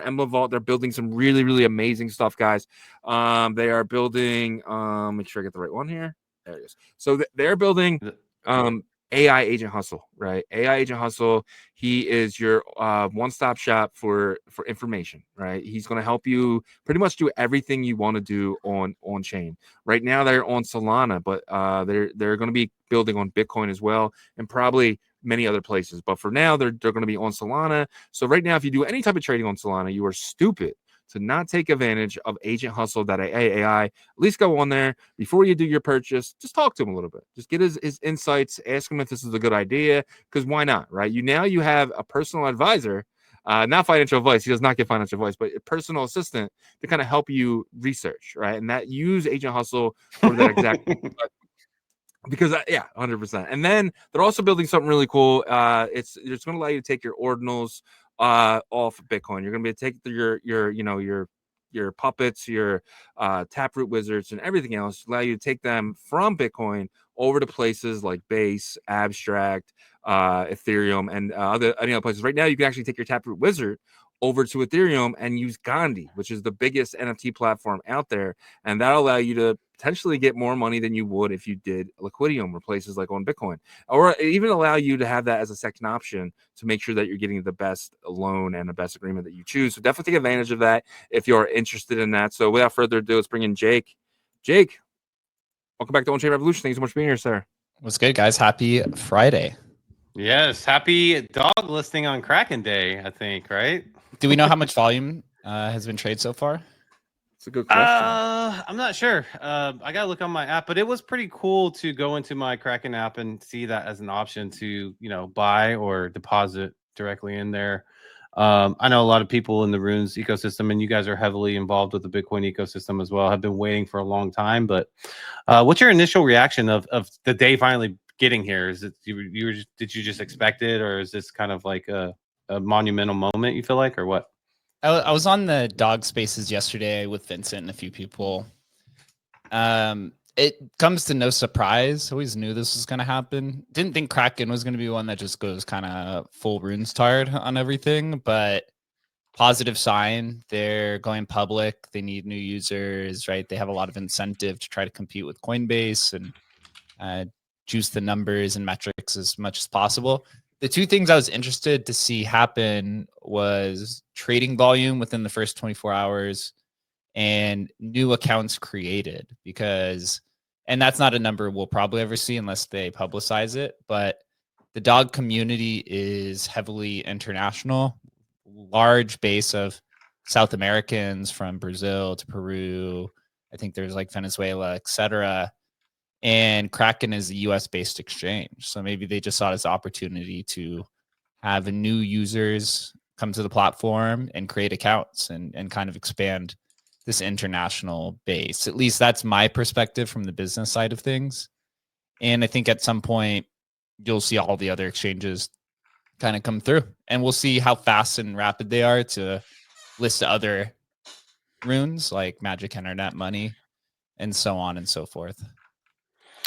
Emblem Vault. They're building some really, really amazing stuff, guys. They are building, make sure I get the right one here. There it is. So they're building AI Agent Hustle, right? AI Agent Hustle. He is your one-stop shop for information, right? He's going to help you pretty much do everything you want to do on chain. Right now, they're on Solana, but they're going to be building on Bitcoin as well, and probably many other places. But for now, they're going to be on Solana. So right now, if you do any type of trading on Solana, you are stupid to not take advantage of Agent Hustle that AI. At least go on there before you do your purchase. Just talk to him a little bit. Just get his insights. Ask him if this is a good idea. Because why not, right? You have a personal advisor, not financial advice. He does not get financial advice, but a personal assistant to kind of help you research, right? And that use Agent Hustle for that exact. Because 100%. And then they're also building something really cool. It's going to allow you to take your ordinals off Bitcoin. You're going to be able to take your puppets, your Taproot wizards, and everything else. Allow you to take them from Bitcoin over to places like Base, Abstract, Ethereum, and any other places. Right now, you can actually take your Taproot wizard over to Ethereum and use Gandhi, which is the biggest NFT platform out there, and that'll allow you to potentially get more money than you would if you did Liquidium or places like on Bitcoin, or even allow you to have that as a second option to make sure that you're getting the best loan and the best agreement that you choose. So definitely take advantage of that if you're interested in that. So without further ado, let's bring in Jake. Jake, welcome back to OnChain Revolution. Thanks so much for being here, sir. What's good, guys? Happy Friday. Yes, happy dog listing on Kraken Day, I think, right? Do we know how much volume has been traded so far? It's a good question. I'm not sure. I gotta look on my app, but it was pretty cool to go into my Kraken app and see that as an option to, buy or deposit directly in there. I know a lot of people in the Runes ecosystem, and you guys are heavily involved with the Bitcoin ecosystem as well, have been waiting for a long time. But what's your initial reaction of the day finally getting here? Is it did you just expect it, or is this kind of like a monumental moment, you feel like, or what? I was on the dog spaces yesterday with Vincent and a few people. It comes to no surprise. Always knew this was going to happen. Didn't think Kraken was going to be one that just goes kind of full runes tired on everything, but positive sign. They're going public. They need new users, right? They have a lot of incentive to try to compete with Coinbase and juice the numbers and metrics as much as possible. The two things I was interested to see happen was trading volume within the first 24 hours and new accounts created, and that's not a number we'll probably ever see unless they publicize it, but the dog community is heavily international, large base of South Americans from Brazil to Peru. I think there's like Venezuela, etc. And Kraken is a US-based exchange. So maybe they just saw this opportunity to have new users come to the platform and create accounts and kind of expand this international base. At least that's my perspective from the business side of things. And I think at some point, you'll see all the other exchanges kind of come through. And we'll see how fast and rapid they are to list other runes like Magic Internet Money and so on and so forth.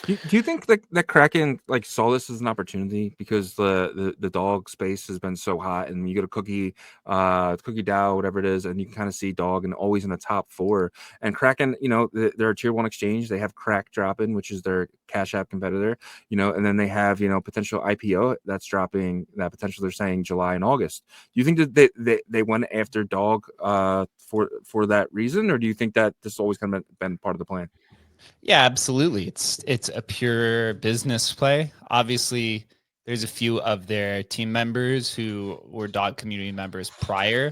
Do you think that Kraken saw this as an opportunity because the dog space has been so hot, and you go to Cookie DAO, whatever it is, and you can kind of see dog and always in the top 4. And Kraken, they're a tier 1 exchange. They have Crack dropping, which is their Cash App competitor, and then they have potential IPO that's dropping. That potential they're saying July and August. Do you think that they went after dog for that reason, or do you think that this always kind of been part of the plan? Yeah, absolutely. It's a pure business play. Obviously, there's a few of their team members who were dog community members prior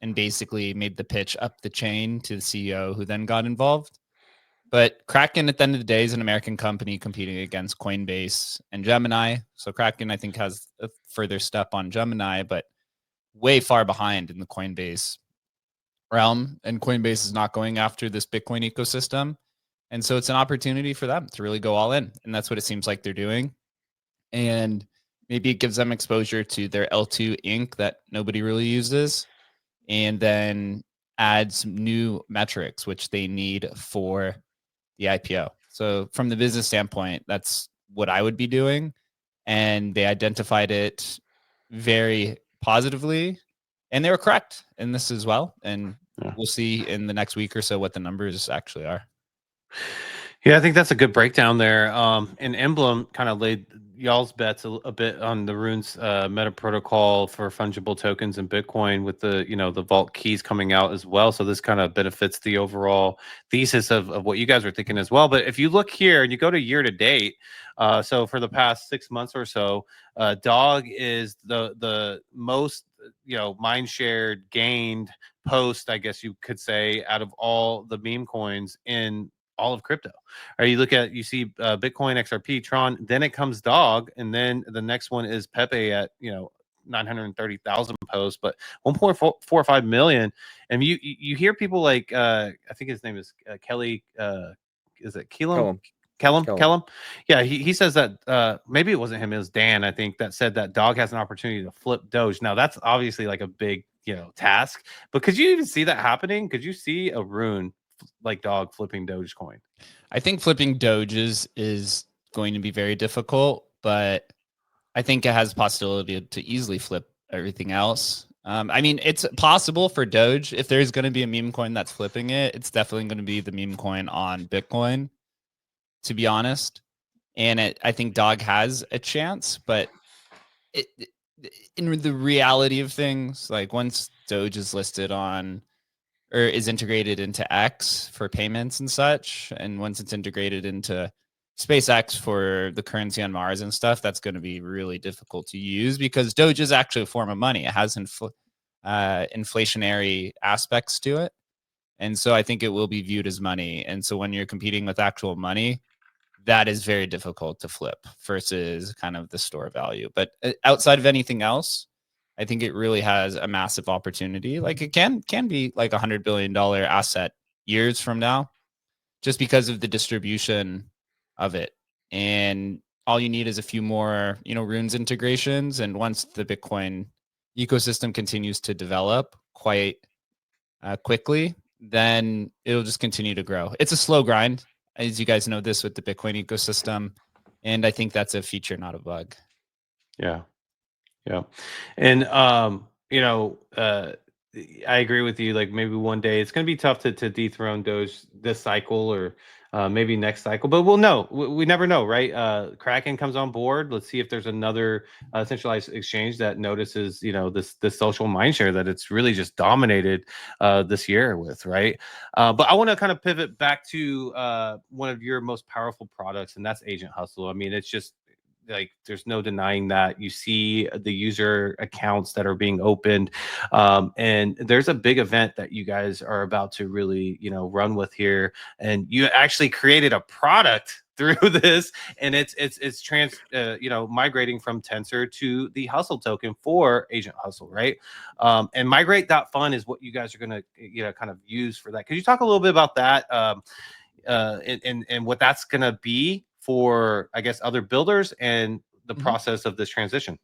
and basically made the pitch up the chain to the CEO who then got involved. But Kraken, at the end of the day, is an American company competing against Coinbase and Gemini. So Kraken, I think, has a further step on Gemini, but way far behind in the Coinbase realm. And Coinbase is not going after this Bitcoin ecosystem. And so it's an opportunity for them to really go all in. And that's what it seems like they're doing. And maybe it gives them exposure to their L2 ink that nobody really uses, and then adds new metrics, which they need for the IPO. So from the business standpoint, that's what I would be doing. And they identified it very positively. And they were correct in this as well. And Yeah. we'll see in the next week or so what the numbers actually are. Yeah, I think that's a good breakdown there. And Emblem kind of laid y'all's bets a bit on the Runes meta protocol for fungible tokens and Bitcoin with the the vault keys coming out as well. So this kind of benefits the overall thesis of what you guys were thinking as well. But if you look here and you go to year to date, so for the past 6 months or so, Dog is the most mind shared gained post, I guess you could say, out of all the meme coins in all of crypto. Or you see Bitcoin, XRP, Tron, then it comes Dog, and then the next one is Pepe at 930,000 posts, but 1.45 million. And you hear people like I think his name is Kelly. Is it Keelam? Kellum. Yeah, he says that maybe it wasn't him, it was Dan, I think, that said that Dog has an opportunity to flip Doge. Now that's obviously like a big task, but could you even see that happening? Could you see a rune like Dog flipping Dogecoin? I think flipping Doges is going to be very difficult, but I think it has possibility to easily flip everything else. I mean, it's possible for Doge. If there's going to be a meme coin that's flipping it, it's definitely going to be the meme coin on Bitcoin, to be honest. And I think Dog has a chance, but in the reality of things, like once Doge is listed on or is integrated into X for payments and such, and once it's integrated into SpaceX for the currency on Mars and stuff, that's going to be really difficult to use because Doge is actually a form of money. It has inflationary aspects to it. And so I think it will be viewed as money. And so when you're competing with actual money, that is very difficult to flip versus kind of the store value. But outside of anything else, I think it really has a massive opportunity. Like it can be like $100 billion asset years from now, just because of the distribution of it. And all you need is a few more, Runes integrations. And once the Bitcoin ecosystem continues to develop quite quickly, then it'll just continue to grow. It's a slow grind, as you guys know this with the Bitcoin ecosystem. And I think that's a feature, not a bug. Yeah. Yeah. And, I agree with you. Like maybe one day it's going to be tough to dethrone Doge this cycle or maybe next cycle, but we'll know. We never know, right? Kraken comes on board. Let's see if there's another centralized exchange that notices, this social mindshare that it's really just dominated this year with, right? But I want to kind of pivot back to one of your most powerful products, and that's Agent Hustle. I mean, it's just like there's no denying that. You see the user accounts that are being opened, and there's a big event that you guys are about to really run with here, and you actually created a product through this, and it's migrating from Tensor to the Hustle token for Agent Hustle, right? And Migrate.fun is what you guys are going to kind of use for that. Could you talk a little bit about that, and what that's going to be for, I guess, other builders and the process of this transition?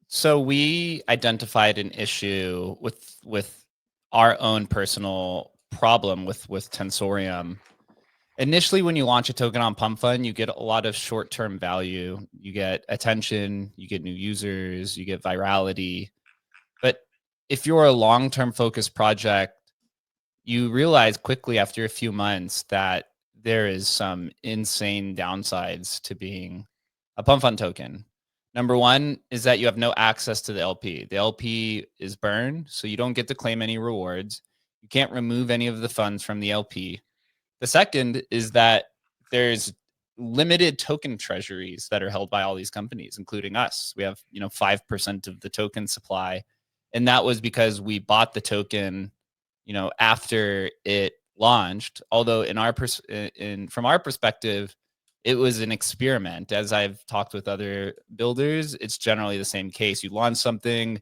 So we identified an issue with our own personal problem with Tensorium. Initially, when you launch a token on Pump Fund, you get a lot of short-term value. You get attention, you get new users, you get virality. But if you're a long-term focused project, you realize quickly after a few months that there is some insane downsides to being a Pump Fund token. Number one is that you have no access to the LP. The LP is burned, so you don't get to claim any rewards. You can't remove any of the funds from the LP. The second is that there's limited token treasuries that are held by all these companies, including us. We have 5% of the token supply, and that was because we bought the token after it launched. Although from our perspective, it was an experiment. As I've talked with other builders, it's generally the same case. You launch something,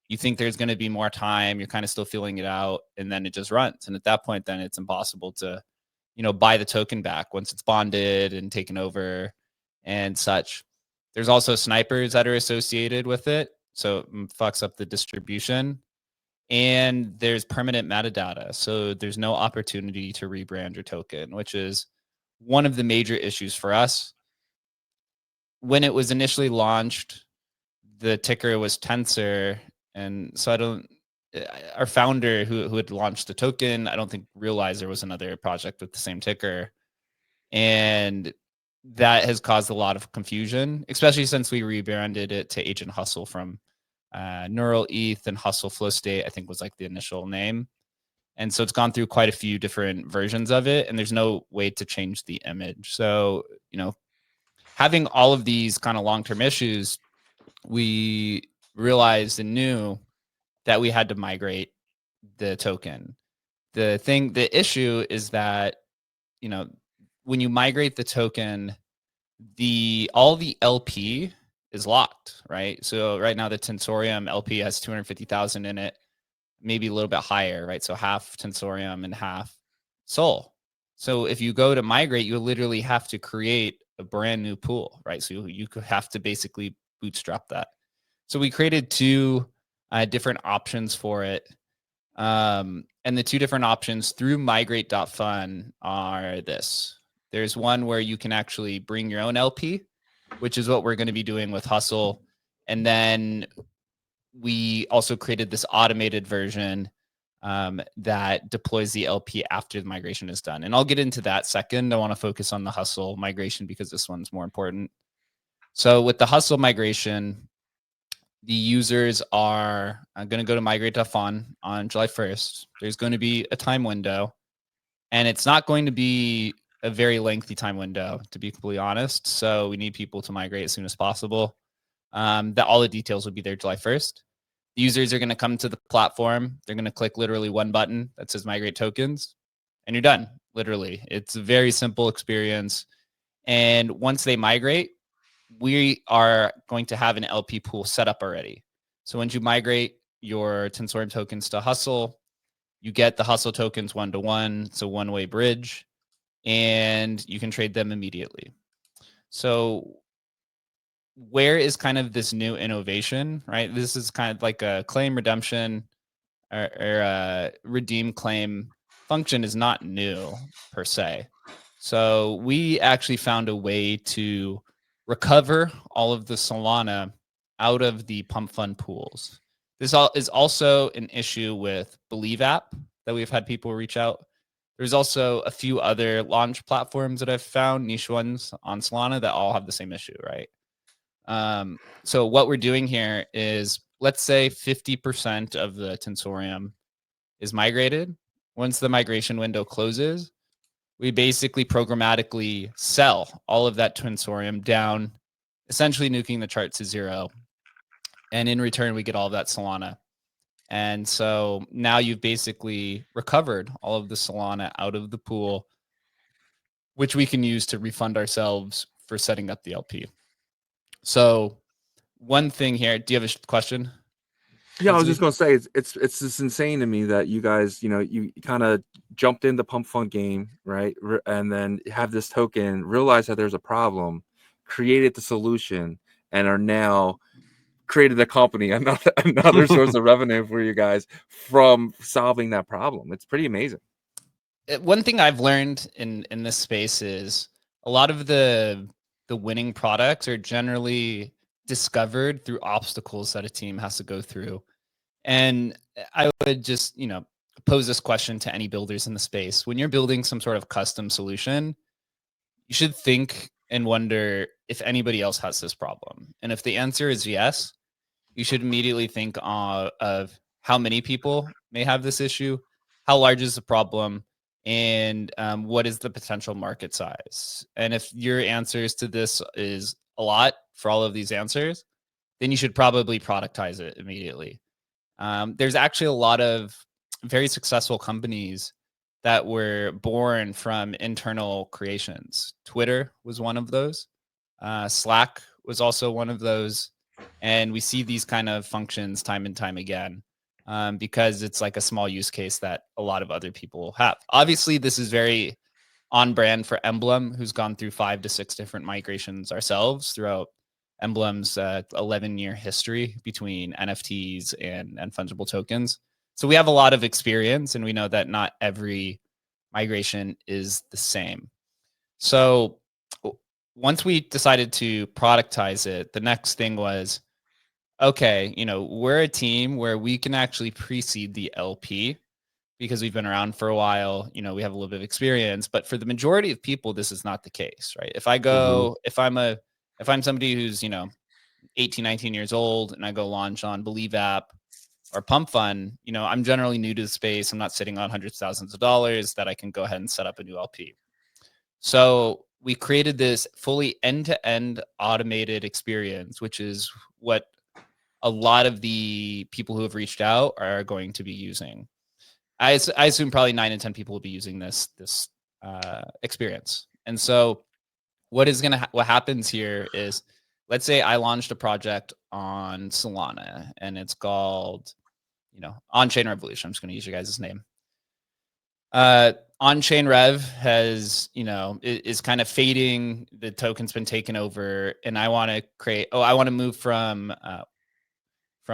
you think there's going to be more time, you're kind of still feeling it out, and then it just runs. And at that point, then it's impossible to buy the token back once it's bonded and taken over and such. There's also snipers that are associated with it, so it fucks up the distribution. And there's permanent metadata, so there's no opportunity to rebrand your token, which is one of the major issues for us. When it was initially launched, the ticker was Tensor, And so I don't, our founder who had launched the token, I don't think realized there was another project with the same ticker. And that has caused a lot of confusion, especially since we rebranded it to Agent Hustle from Neural ETH and Hustle Flow State, I think was like the initial name. And so it's gone through quite a few different versions of it, and there's no way to change the image. So, you know, having all of these kind of long-term issues, we realized and knew that we had to migrate the token. The issue is that, you know, when you migrate the token, all the LP is locked, right? So right now the Tensorium LP has 250,000 in it, maybe a little bit higher, right? So half Tensorium and half Sol. So if you go to migrate, you literally have to create a brand new pool, right? So you could have to basically bootstrap that. So we created two different options for it. And the two different options through Migrate.fun are this. There's one where you can actually bring your own LP, which is what we're going to be doing with Hustle. And then we also created this automated version that deploys the LP after the migration is done. And I'll get into that second. I want to focus on the Hustle migration because this one's more important. So with the Hustle migration, the users are going to go to Migrate.fun on July 1st. There's going to be a time window, and it's not going to be a very lengthy time window, to be completely honest. So we need people to migrate as soon as possible. That all the details will be there July 1st. The users are going to come to the platform. They're going to click literally one button that says migrate tokens, and you're done. Literally, it's a very simple experience. And once they migrate, we are going to have an LP pool set up already. So once you migrate your Tensorium tokens to Hustle, you get the Hustle tokens one-to-one. It's a one-way bridge, and you can trade them immediately. So where is kind of this new innovation, right? This is kind of like a claim redemption or a redeem claim function is not new per se. So we actually found a way to recover all of the Solana out of the pump fund pools. This is also an issue with Believe app that we've had people reach out. There's also a few other launch platforms that I've found, niche ones on Solana, that all have the same issue, right? So what we're doing here is, let's say 50% of the Tensorium is migrated. Once the migration window closes, we basically programmatically sell all of that Tensorium down, essentially nuking the chart to zero. And in return, we get all of that Solana. And so now you've basically recovered all of the Solana out of the pool, which we can use to refund ourselves for setting up the LP. So one thing here, do you have a question? Yeah, I was just gonna say it's just insane to me that you guys, you kind of jumped in the pump fund game, right? And then have this token, realize that there's a problem, created the solution, and are now created a company, another source of revenue for you guys from solving that problem. It's pretty amazing. One thing I've learned in this space is a lot of the winning products are generally discovered through obstacles that a team has to go through. And I would just, pose this question to any builders in the space. When you're building some sort of custom solution, you should think and wonder if anybody else has this problem. And if the answer is yes, you should immediately think of how many people may have this issue, how large is the problem, and what is the potential market size. And if your answers to this is a lot for all of these answers, then you should probably productize it immediately. There's actually a lot of very successful companies that were born from internal creations. Twitter was one of those. Slack was also one of those. And we see these kind of functions time and time again because it's like a small use case that a lot of other people have. Obviously, this is very on brand for Emblem, who's gone through 5 to 6 different migrations ourselves throughout Emblem's 11-year history between NFTs and fungible tokens. So we have a lot of experience, and we know that not every migration is the same. So once we decided to productize it, the next thing was, okay, we're a team where we can actually precede the LP because we've been around for a while. We have a little bit of experience, but for the majority of people, this is not the case, right? If I'm somebody who's, 18, 19 years old and I go launch on Believe app or Pump Fund, I'm generally new to the space. I'm not sitting on hundreds of thousands of dollars that I can go ahead and set up a new LP. So we created this fully end-to-end automated experience, which is what a lot of the people who have reached out are going to be using. I assume probably 9 in 10 people will be using this experience. And so what happens here is, let's say I launched a project on Solana and it's called, OnChain Revolution. I'm just going to use your guys' name. OnChain Rev has, is kind of fading. The token's been taken over, and I want to move from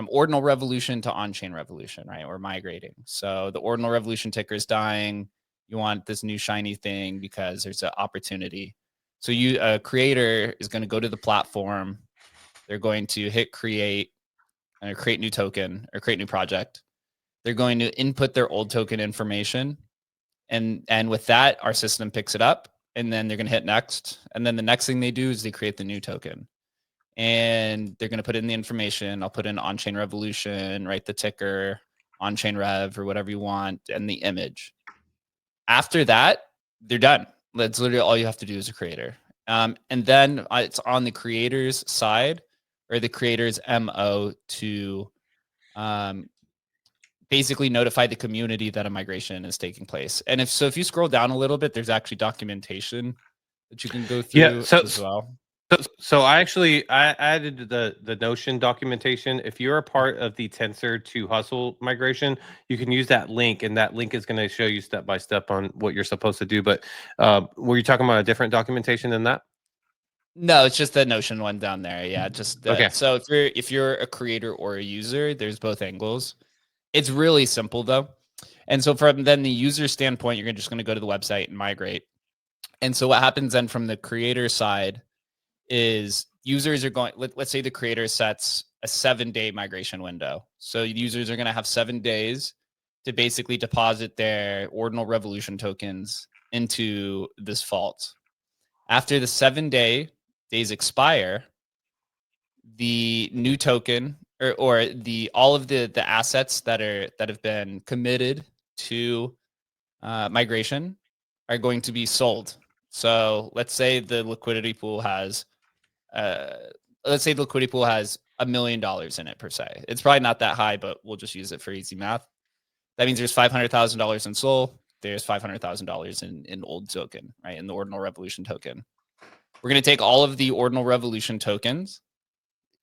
Ordinal Revolution to OnChain Revolution, right? We're migrating. So the Ordinal Revolution ticker is dying. You want this new shiny thing because there's an opportunity. So a creator is going to go to the platform. They're going to hit create and create new token or create new project. They're going to input their old token information. And with that, our system picks it up, and then they're going to hit next. And then the next thing they do is they create the new token. And they're going to put in the information. I'll put in OnChain Revolution, write the ticker, OnChain Rev, or whatever you want, and the image. After that, they're done. That's literally all you have to do as a creator. And then it's on the creator's side or the creator's MO to basically notify the community that a migration is taking place. And if you scroll down a little bit, there's actually documentation that you can go through as well. So I added the Notion documentation. If you're a part of the Tensor to Hustle migration, you can use that link, and that link is going to show you step by step on what you're supposed to do. But were you talking about a different documentation than that? No, it's just the Notion one down there. Yeah, just okay. So if you're a creator or a user, there's both angles. It's really simple though. And so from then the user standpoint, you're just going to go to the website and migrate. And so what happens then from the creator side is users are going, let's say the creator sets a 7-day migration window. So users are going to have 7 days to basically deposit their Ordinal Revolution tokens into this vault. After the 7 days expire, the new token or all of the assets that have been committed to migration are going to be sold. So let's say the liquidity pool has $1 million in it per se. It's probably not that high, but we'll just use it for easy math. That means there's $500,000 in SOL. There's $500,000 in old token, right? In the Ordinal Revolution token. We're going to take all of the Ordinal Revolution tokens.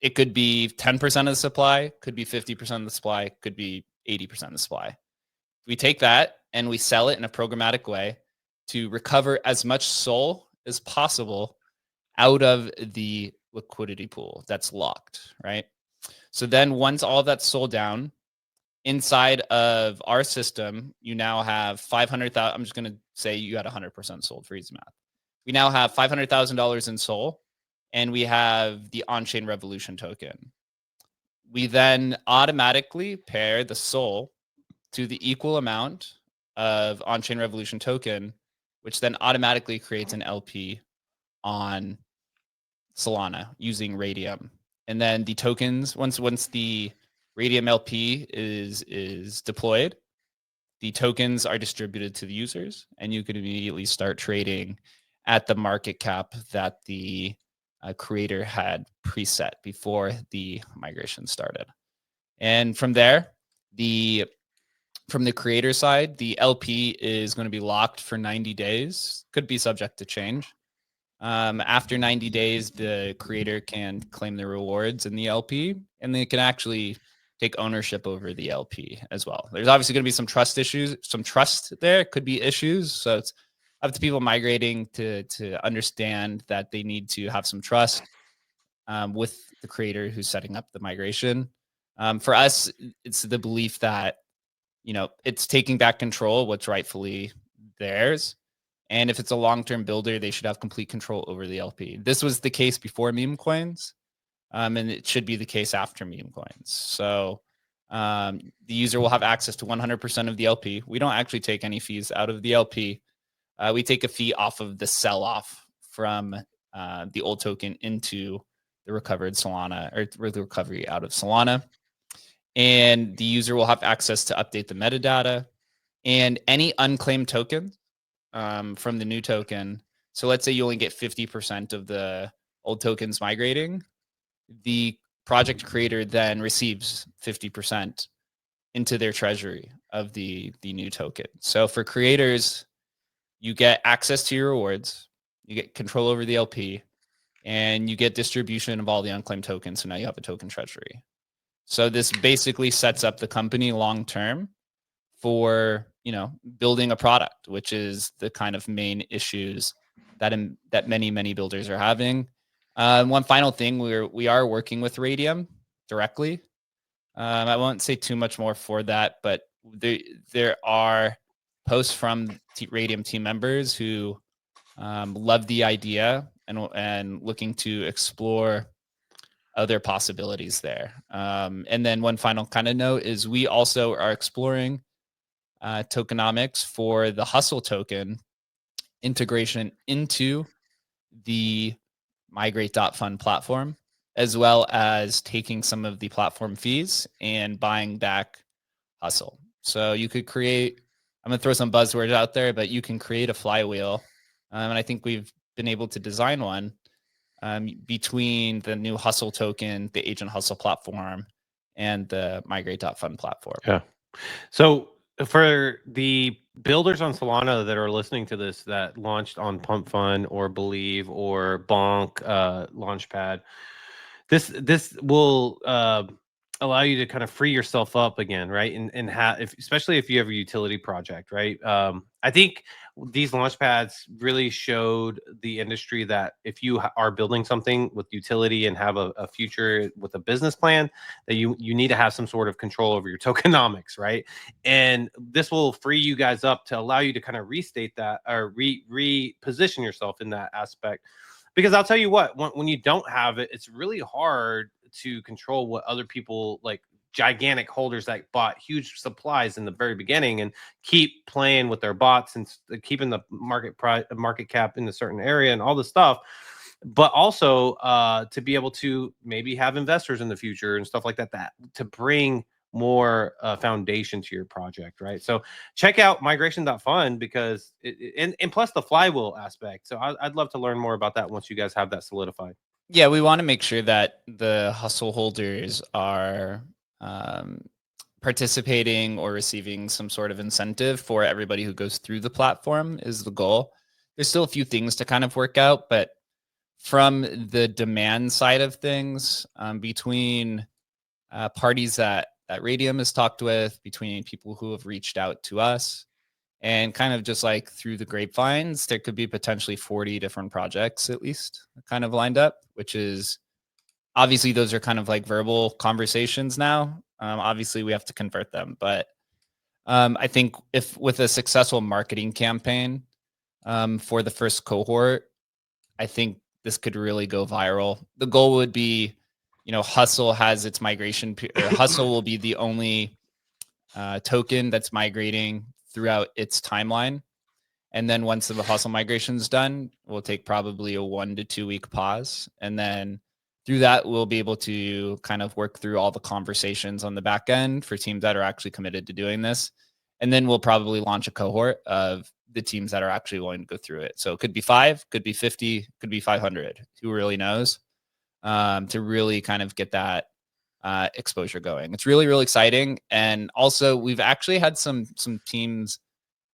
It could be 10% of the supply, could be 50% of the supply, could be 80% of the supply. We take that and we sell it in a programmatic way to recover as much SOL as possible out of the liquidity pool that's locked, right? So then once all of that's sold down, inside of our system, you now have 500,000. I'm just going to say you had 100% sold for easy math. We now have $500,000 in SOL, and we have the OnChain Revolution token. We then automatically pair the SOL to the equal amount of OnChain Revolution token, which then automatically creates an LP on Solana using Radium. And then the tokens, once the Radium LP is deployed, the tokens are distributed to the users, and you can immediately start trading at the market cap that the creator had preset before the migration started. And from there, from the creator side, the LP is going to be locked for 90 days, could be subject to change. After 90 days, the creator can claim the rewards in the LP, and they can actually take ownership over the LP as well. There's obviously going to be some trust issues, some trust there could be issues. So it's up to people migrating to understand that they need to have some trust with the creator who's setting up the migration. For us, it's the belief that, it's taking back control, what's rightfully theirs. And if it's a long-term builder, they should have complete control over the LP. This was the case before meme coins. and it should be the case after meme coins. So the user will have access to 100% of the LP. We don't actually take any fees out of the LP. We take a fee off of the sell-off from the old token into the recovered Solana, or the recovery out of Solana. And the user will have access to update the metadata and any unclaimed token from the new token. So let's say you only get 50% of the old tokens migrating. The project creator then receives 50% into their treasury of the new token. So for creators, you get access to your rewards, you get control over the LP, and you get distribution of all the unclaimed tokens. So now you have a token treasury. So this basically sets up the company long term for, you know, building a product, which is the kind of main issues that that many builders are having. One final thing, we are working with Radium directly. I won't say too much more for that, but there are posts from Radium team members who love the idea and looking to explore other possibilities there. And then one final kind of note is we also are exploring tokenomics for the Hustle token integration into the Migrate.fun platform, as well as taking some of the platform fees and buying back Hustle. So you could create, I'm going to throw some buzzwords out there, but you can create a flywheel. And I think we've been able to design one between the new Hustle token, the Agent Hustle platform, and the Migrate.fun platform. Yeah. So for the builders on Solana that are listening to this that launched on Pump Fun or Believe or Bonk Launchpad, this will allow you to kind of free yourself up again, right? And especially if you have a utility project, right? I think these launch pads really showed the industry that if you are building something with utility and have a future with a business plan, that you need to have some sort of control over your tokenomics, right? And this will free you guys up to allow you to kind of restate that or reposition yourself in that aspect. Because I'll tell you what, when you don't have it, it's really hard to control what other people, like gigantic holders that bought huge supplies in the very beginning and keep playing with their bots and keeping the market cap in a certain area and all this stuff. But also to be able to maybe have investors in the future and stuff like that to bring more foundation to your project, right? So check out migration.fun because and plus the flywheel aspect. So I'd love to learn more about that once you guys have that solidified. Yeah, we want to make sure that the Hustle holders are participating or receiving some sort of incentive for everybody who goes through the platform is the goal. There's still a few things to kind of work out, but from the demand side of things, between parties that Radium has talked with, between people who have reached out to us, and kind of just like through the grapevines, there could be potentially 40 different projects at least kind of lined up, which is obviously those are kind of like verbal conversations now. Obviously we have to convert them, but I think if with a successful marketing campaign for the first cohort, I think this could really go viral. The goal would be, you know, Hustle has its migration, or Hustle will be the only token that's migrating throughout its timeline. And then once the Hustle migration is done, we'll take probably a 1 to 2 week pause. And then through that, we'll be able to kind of work through all the conversations on the back end for teams that are actually committed to doing this. And then we'll probably launch a cohort of the teams that are actually going to go through it. So it could be 5, could be 50, could be 500. Who really knows? To really kind of get that exposure going. It's really, really exciting. And also we've actually had some teams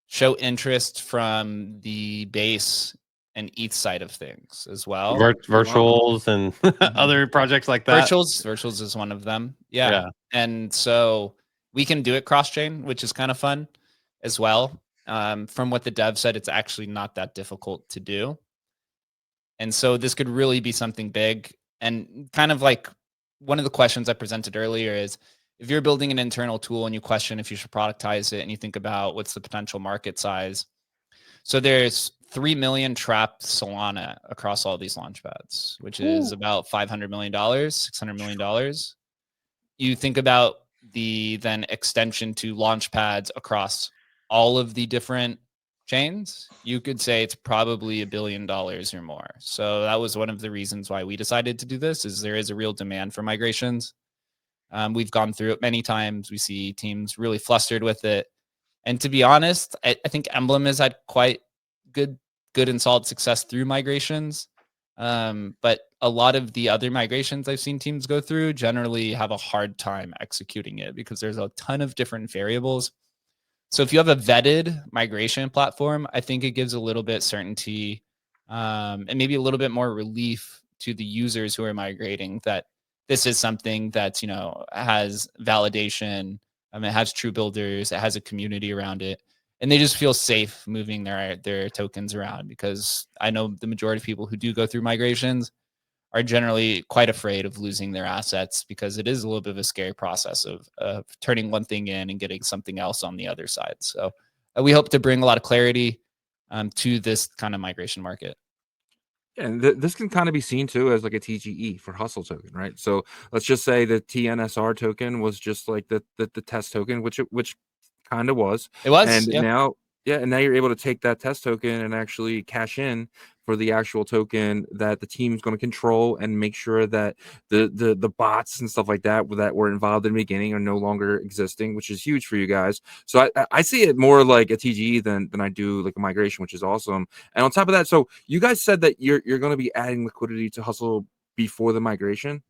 show interest from the base and ETH side of things as well. Virtuals and other projects like that. Virtuals is one of them. Yeah. And so we can do it cross-chain, which is kind of fun as well. From what the dev said, it's actually not that difficult to do. And so this could really be something big. And kind of like one of the questions I presented earlier is, if you're building an internal tool and you question if you should productize it and you think about what's the potential market size. So there's 3 million trapped Solana across all these launchpads, which is about $500 million, $600 million. You think about the then extension to launchpads across all of the different chains, you could say it's probably $1 billion or more. So that was one of the reasons why we decided to do this, is there is a real demand for migrations. We've gone through it many times. We see teams really flustered with it. And to be honest, I think Emblem has had quite good and solid success through migrations. But a lot of the other migrations I've seen teams go through generally have a hard time executing it because there's a ton of different variables. So if you have a vetted migration platform, I think it gives a little bit certainty and maybe a little bit more relief to the users who are migrating that this is something that's, has validation. It has true builders. It has a community around it. And they just feel safe moving their tokens around, because I know the majority of people who do go through migrations are generally quite afraid of losing their assets, because it is a little bit of a scary process of turning one thing in and getting something else on the other side. So we hope to bring a lot of clarity to this kind of migration market. And this can kind of be seen too as like a TGE for hustle token, right? So let's just say the TNSR token was just like the test token, which kind of was. It was, and yeah. now you're able to take that test token and actually cash in for the actual token that the team's going to control, and make sure that the bots and stuff like that were involved in the beginning are no longer existing, which is huge for you guys. So I see it more like a TGE than I do like a migration, which is awesome. And on top of that, so you guys said that you're going to be adding liquidity to hustle before the migration.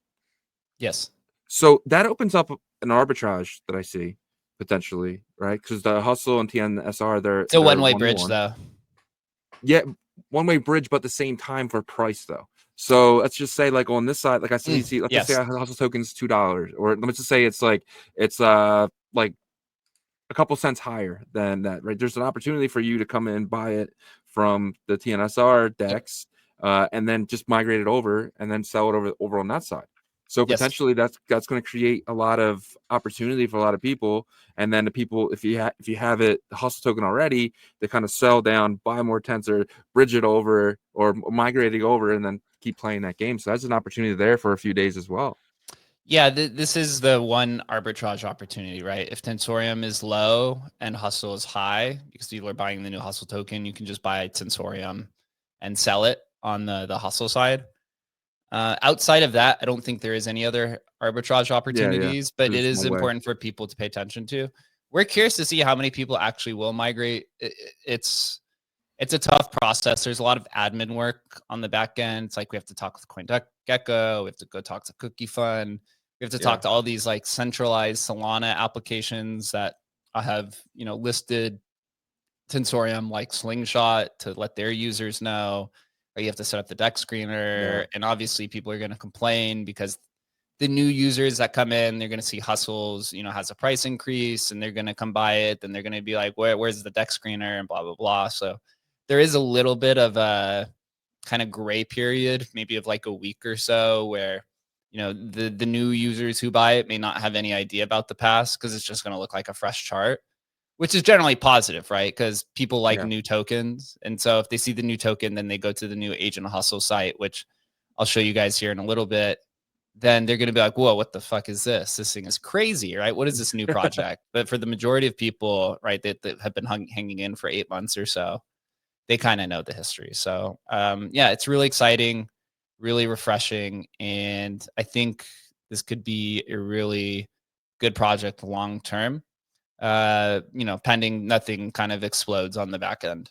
Yes. So that opens up an arbitrage that I see potentially, right? Because the hustle and TNSR, it's a one-way bridge though. Yeah, one-way bridge, but at the same time for price though. So let's just say like on this side, like I see, let's just say hustle token's $2, or let's just say it's like like a couple cents higher than that, right? There's an opportunity for you to come in, buy it from the TNSR DEX, and then just migrate it over and then sell it over on that side. So potentially that's going to create a lot of opportunity for a lot of people. And then the people, if you have it, the hustle token already, they kind of sell down, buy more tensor, bridge it over, or migrating over, and then keep playing that game. So that's an opportunity there for a few days as well. Yeah, this is the one arbitrage opportunity, right? If Tensorium is low and hustle is high, because people are buying the new hustle token, you can just buy Tensorium and sell it on the hustle side. Outside of that, I don't think there is any other arbitrage opportunities, but it is important for people to pay attention to. We're curious to see how many people actually will migrate. It's a tough process. There's a lot of admin work on the back end. It's like we have to talk with CoinGecko. We have to go talk to Cookie.fun. We have to talk to all these like centralized Solana applications that have, listed Tensorium like Slingshot to let their users know. Or you have to set up the deck screener. And obviously people are going to complain because the new users that come in, they're going to see hustles, has a price increase, and they're going to come buy it. Then they're going to be like, where's the deck screener and blah, blah, blah. So there is a little bit of a kind of gray period, maybe of like a week or so, where, the new users who buy it may not have any idea about the past, because it's just going to look like a fresh chart, which is generally positive, right? Because people like new tokens. And so if they see the new token, then they go to the new Agent Hustle site, which I'll show you guys here in a little bit. Then they're going to be like, whoa, what the fuck is this? This thing is crazy, right? What is this new project? But for the majority of people, right, that have been hanging in for 8 months or so, they kind of know the history. So it's really exciting, really refreshing. And I think this could be a really good project long-term, pending nothing kind of explodes on the back end.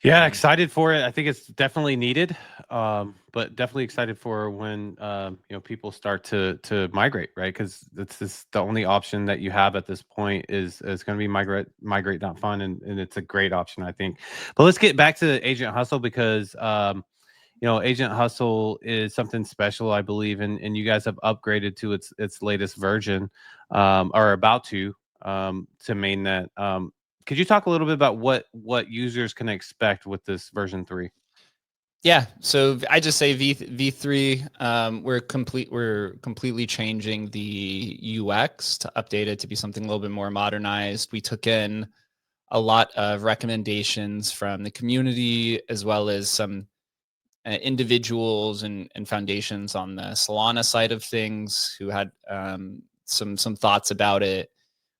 Yeah, excited for it. I think it's definitely needed, but definitely excited for when people start to migrate, right? Because it's the only option that you have at this point is going to be Migrate.fun, and it's a great option, I think. But let's get back to Agent Hustle, because Agent Hustle is something special, I believe, and you guys have upgraded to its latest version, or about to mainnet. Could you talk a little bit about what users can expect with this version 3? Yeah, so I just say V3. We're completely changing the UX to update it to be something a little bit more modernized. We took in a lot of recommendations from the community, as well as some individuals and foundations on the Solana side of things who had some thoughts about it.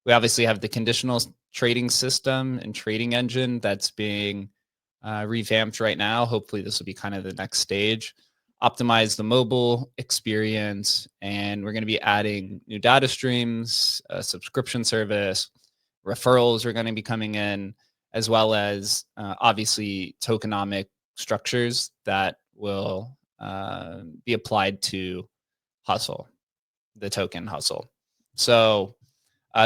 We obviously have the conditional trading system and trading engine that's being revamped right now. Hopefully this will be kind of the next stage. Optimize the mobile experience, and we're going to be adding new data streams, a subscription service, referrals are going to be coming in, as well as obviously tokenomic structures that will be applied to Hustle, the token Hustle. So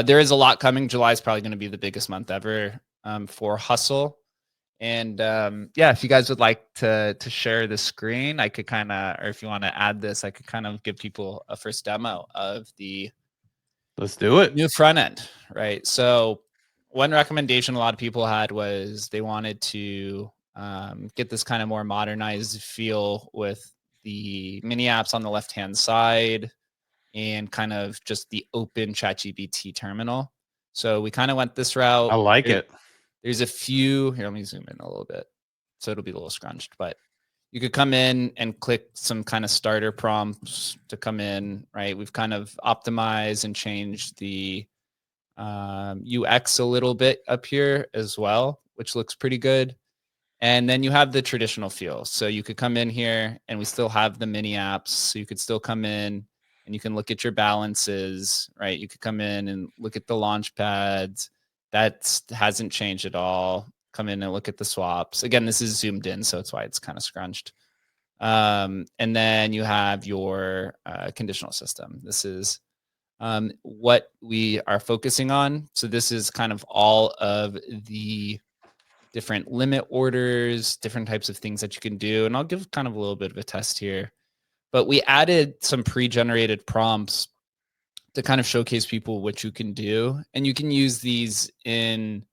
there is a lot coming. July is probably going to be the biggest month ever for Hustle. And yeah, if you guys would like to share the screen, I could kind of, or if you want to add this, I could kind of give people a first demo of the Let's do it. new front end, right? So one recommendation a lot of people had was they wanted to get this kind of more modernized feel with the mini apps on the left-hand side and kind of just the open ChatGPT terminal. So we kind of went this route. I like it. There's a few here. Let me zoom in a little bit, so it'll be a little scrunched. But you could come in and click some kind of starter prompts to come in, right? We've kind of optimized and changed the UX a little bit up here as well, which looks pretty good. And then you have the traditional feel. So you could come in here and we still have the mini apps. So you could still come in and you can look at your balances, right? You could come in and look at the launchpads. That hasn't changed at all. Come in and look at the swaps. Again, this is zoomed in, so that's why it's kind of scrunched. And then you have your conditional system. This is what we are focusing on. So this is kind of all of the different limit orders, different types of things that you can do. And I'll give kind of a little bit of a test here. But we added some pre-generated prompts to kind of showcase people what you can do. And you can use these in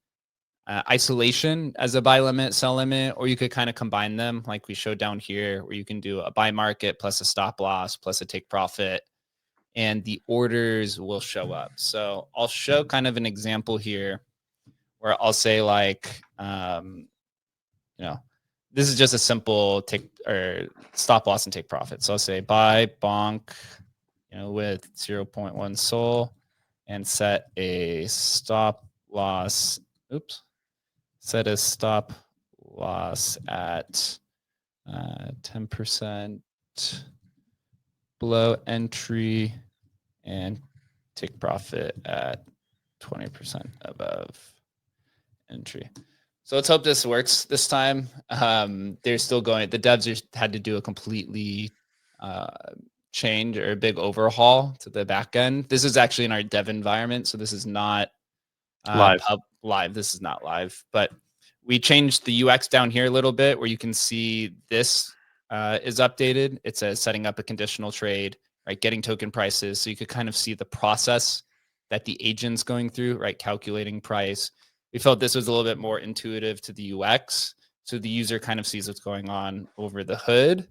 isolation as a buy limit, sell limit, or you could kind of combine them like we showed down here, where you can do a buy market plus a stop loss plus a take profit, and the orders will show up. So I'll show kind of an example here where I'll say like, this is just a simple take or stop loss and take profit. So I'll say buy bonk, with 0.1 SOL and set a stop loss. Set a stop loss at 10% below entry and take profit at 20% above entry. So let's hope this works this time. They're still going. The devs just had to do a completely change or a big overhaul to the back end. This is actually in our dev environment, so this is not live. This is not live, but we changed the UX down here a little bit, where you can see this is updated. It says setting up a conditional trade, right? Getting token prices, so you could kind of see the process that the agent's going through, right? Calculating price. We felt this was a little bit more intuitive to the UX, so the user kind of sees what's going on over the hood.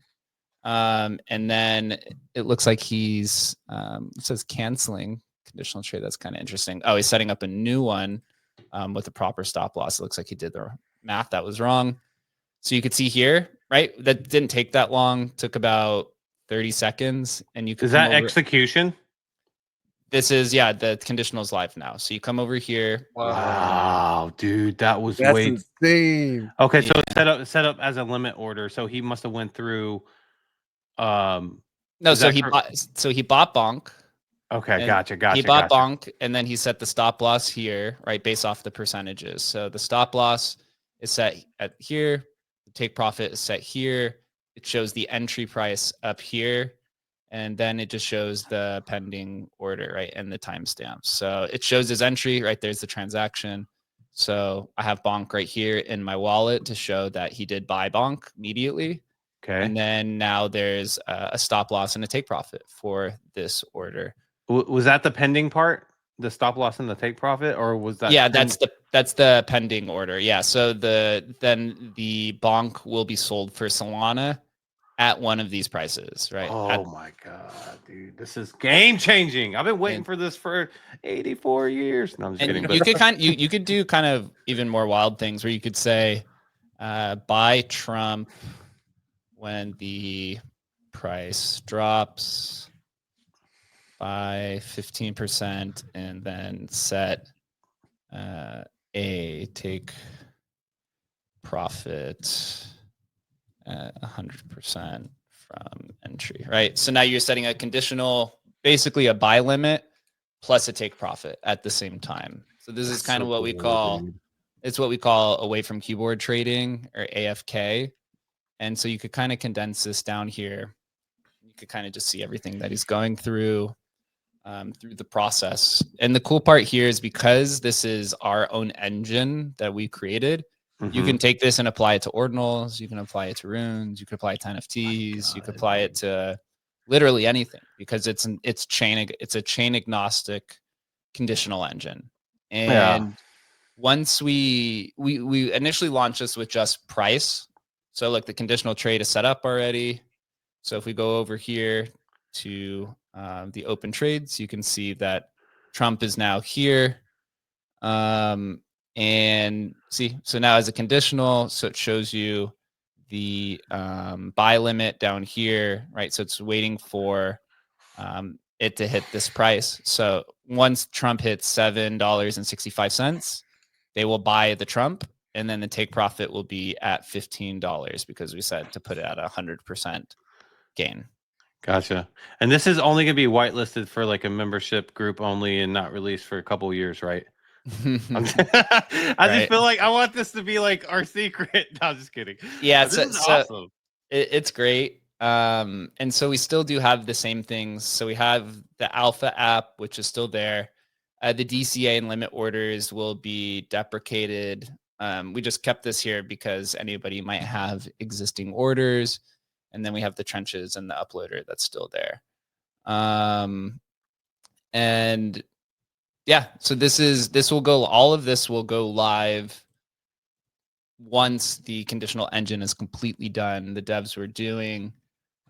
And then it looks like he's, it says canceling conditional trade. That's kind of interesting. Oh, he's setting up a new one with a proper stop loss. It looks like he did the math that was wrong. So you could see here, right? That didn't take that long. Took about 30 seconds. And you could Is that execution? This is, the conditional is live now. So you come over here. Wow, dude, that's insane. Okay, so it's set up as a limit order. So he must have went through. No, so he bought bonk. Okay, gotcha. He bought bonk, and then he set the stop loss here, right, based off the percentages. So the stop loss is set at here. The take profit is set here. It shows the entry price up here. And then it just shows the pending order, right, and the timestamp. So it shows his entry, right? There's the transaction. So I have bonk right here in my wallet to show that he did buy bonk immediately. Okay. And then now there's a stop loss and a take profit for this order. Was that the pending part, the stop loss and the take profit, or was that? Yeah, that's the pending order. Yeah. So then the bonk will be sold for Solana. at one of these prices, right? Oh my god, dude, this is game changing. I've been waiting for this for 84 years. No, I'm just kidding. You could you could do kind of even more wild things where you could say, buy Trump when the price drops by 15%, and then set a take profit at 100% from entry, right? So now you're setting a conditional, basically a buy limit plus a take profit at the same time. So this is kind of what we call, it's what we call away from keyboard trading, or AFK. And so you could kind of condense this down here. You could kind of just see everything that he's going through the process. And the cool part here is because this is our own engine that we created, you can take this and apply it to ordinals. You can apply it to runes. You can apply it to NFTs. You can apply it to literally anything, because it's a chain agnostic conditional engine. And once we initially launched this with just price, so like the conditional trade is set up already. So if we go over here to the open trades, you can see that Trump is now here. And see, so now as a conditional, so it shows you the buy limit down here, right? So it's waiting for it to hit this price. So once Trump hits $7.65, they will buy the Trump, and then the take profit will be at $15 because we said to put it at 100% gain. Gotcha. And this is only going to be whitelisted for like a membership group only and not released for a couple of years, right? I just feel like I want this to be like our secret. No, I'm just kidding. Yeah, this is awesome. It's great. And so we still do have the same things. So we have the alpha app, which is still there. The DCA and limit orders will be deprecated. We just kept this here because anybody might have existing orders. And then we have the trenches and the uploader that's still there. And yeah, so all of this will go live once the conditional engine is completely done. The devs were doing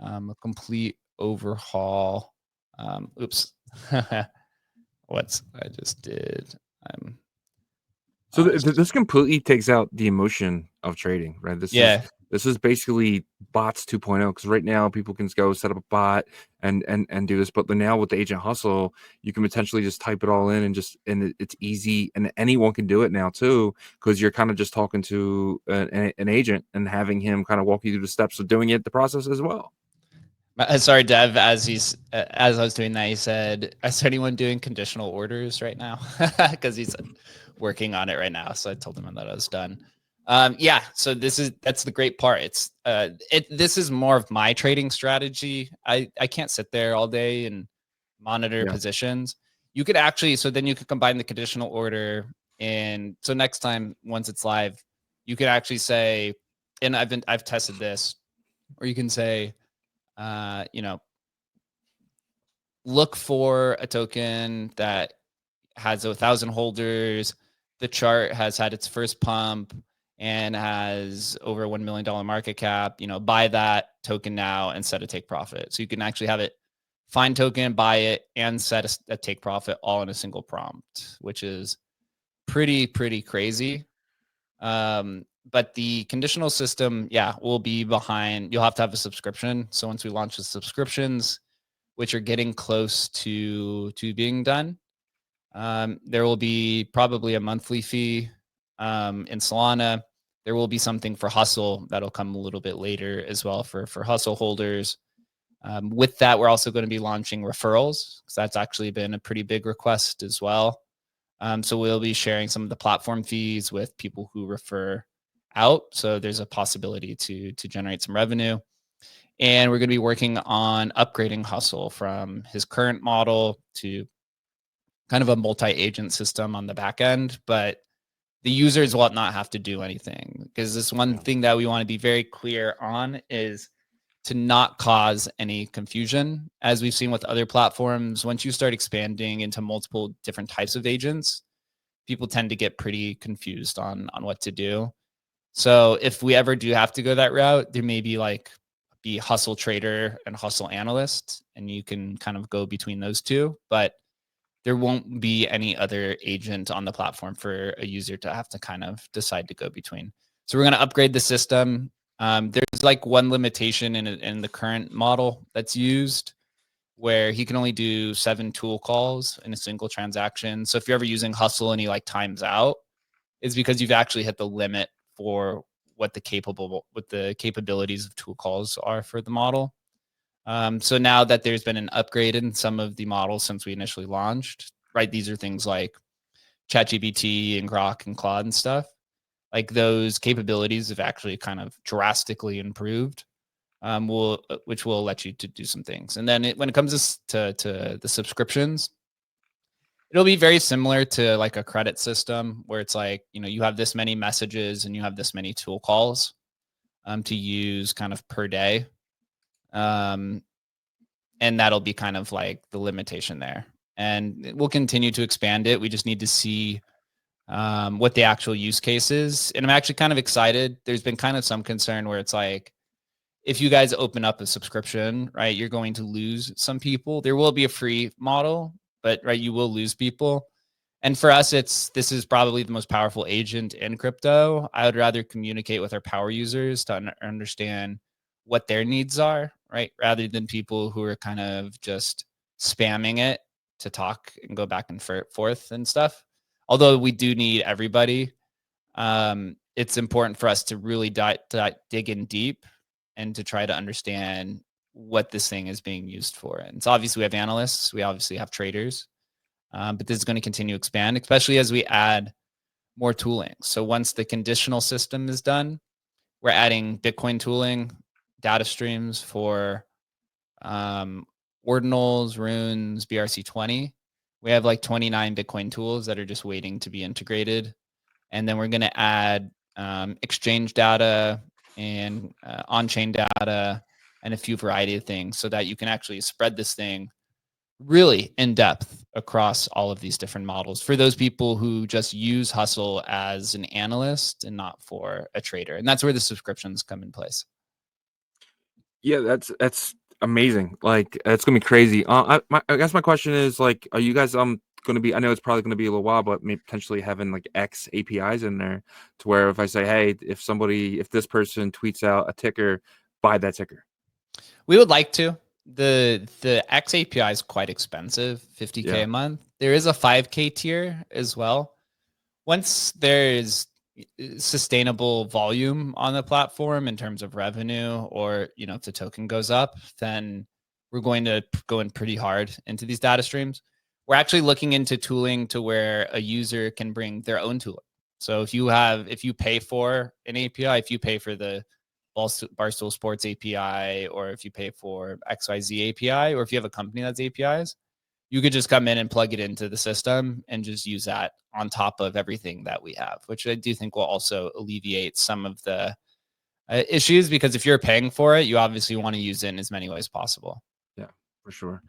a complete overhaul. Oops. What I just did. So this completely takes out the emotion of trading, right? This is basically bots 2.0, because right now people can go set up a bot and do this, but now with the agent hustle, you can potentially just type it all in and it's easy, and anyone can do it now too, because you're kind of just talking to an agent and having him kind of walk you through the steps of doing it, the process as well. Sorry, Dev, as I was doing that, he said, is anyone doing conditional orders right now? Because he's working on it right now. So I told him that I was done. Yeah, so that's the great part. It's this is more of my trading strategy. I can't sit there all day and monitor positions. You could actually, so then you could combine the conditional order, and so next time, once it's live, you could actually say, and I've tested this, or you can say, look for a token that has 1,000 holders. The chart has had its first pump and has over $1 million market cap. Buy that token now and set a take profit. So you can actually have it find token, buy it, and set a take profit all in a single prompt, which is pretty crazy. But the conditional system, will be behind. You'll have to have a subscription. So once we launch the subscriptions, which are getting close to being done, there will be probably a monthly fee in Solana. There will be something for Hustle that'll come a little bit later as well for Hustle holders. With that, we're also going to be launching referrals, because that's actually been a pretty big request as well. So we'll be sharing some of the platform fees with people who refer out. So there's a possibility to generate some revenue. And we're going to be working on upgrading Hustle from his current model to kind of a multi-agent system on the back end. But the users will not have to do anything, because this one thing that we want to be very clear on is to not cause any confusion. As we've seen with other platforms, once you start expanding into multiple different types of agents, people tend to get pretty confused on what to do. So if we ever do have to go that route, there may be like a be hustle trader and hustle analyst, and you can kind of go between those two, but there won't be any other agent on the platform for a user to have to kind of decide to go between. So we're going to upgrade the system. There's like one limitation in the current model that's used, where he can only do 7 tool calls in a single transaction. So if you're ever using Hustle and he like times out, it's because you've actually hit the limit for what the capabilities of tool calls are for the model. So now that there's been an upgrade in some of the models since we initially launched, right? These are things like ChatGPT and Grok and Claude and stuff. Like those capabilities have actually kind of drastically improved, which will let you to do some things. And then when it comes to the subscriptions, it'll be very similar to like a credit system where it's like, you have this many messages and you have this many tool calls to use kind of per day. And that'll be kind of like the limitation there. And we'll continue to expand it. We just need to see what the actual use case is. And I'm actually kind of excited. There's been kind of some concern where it's like, if you guys open up a subscription, right, you're going to lose some people. There will be a free model, but right, you will lose people. And for us, this is probably the most powerful agent in crypto. I would rather communicate with our power users to understand what their needs are, right, rather than people who are kind of just spamming it to talk and go back and forth and stuff. Although we do need everybody, it's important for us to really dig in deep and to try to understand what this thing is being used for. And so obviously we have analysts, we obviously have traders, but this is going to continue to expand, especially as we add more tooling. So once the conditional system is done, we're adding Bitcoin tooling, data streams for ordinals, runes, BRC20. We have like 29 Bitcoin tools that are just waiting to be integrated. And then we're going to add exchange data and on-chain data and a few variety of things so that you can actually spread this thing really in depth across all of these different models for those people who just use Hustle as an analyst and not for a trader. And that's where the subscriptions come in place. Yeah, that's amazing. Like, it's gonna be crazy. I guess my question is, like, are you guys gonna be? I know it's probably gonna be a little while, but maybe potentially having like X APIs in there to where if I say, hey, if this person tweets out a ticker, buy that ticker. We would like to. The X API is quite expensive, 50K a month. There is a 5K tier as well. Once there is sustainable volume on the platform in terms of revenue, or if the token goes up, then we're going to go in pretty hard into these data streams. We're actually looking into tooling to where a user can bring their own tooling. So if you pay for an API, if you pay for the Barstool Sports API, or if you pay for XYZ API, or if you have a company that's APIs, you could just come in and plug it into the system and just use that on top of everything that we have, which I do think will also alleviate some of the issues, because if you're paying for it, you obviously want to use it in as many ways as possible. Yeah, for sure.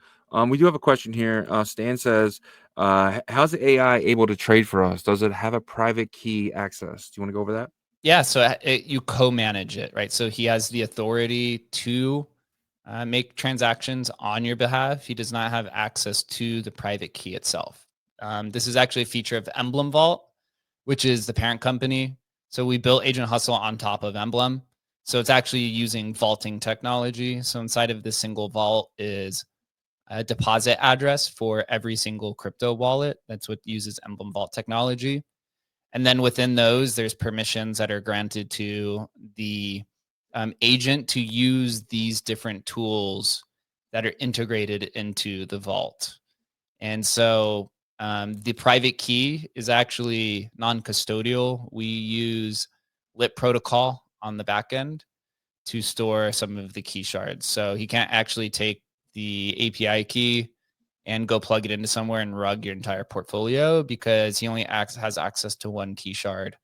We do have a question here. Stan says, how's the AI able to trade for us? Does it have a private key access? Do you want to go over that? Yeah, so you co-manage it, right? So he has the authority to make transactions on your behalf. He does not have access to the private key itself. This is actually a feature of Emblem Vault, which is the parent company. So we built Agent Hustle on top of Emblem. So it's actually using vaulting technology. So inside of this single vault is a deposit address for every single crypto wallet. That's what uses Emblem Vault technology. And then within those, there's permissions that are granted to the agent to use these different tools that are integrated into the vault. And so the private key is actually non-custodial. We use LIP protocol on the back end to store some of the key shards. So he can't actually take the API key and go plug it into somewhere and rug your entire portfolio, because he only has access to one key shard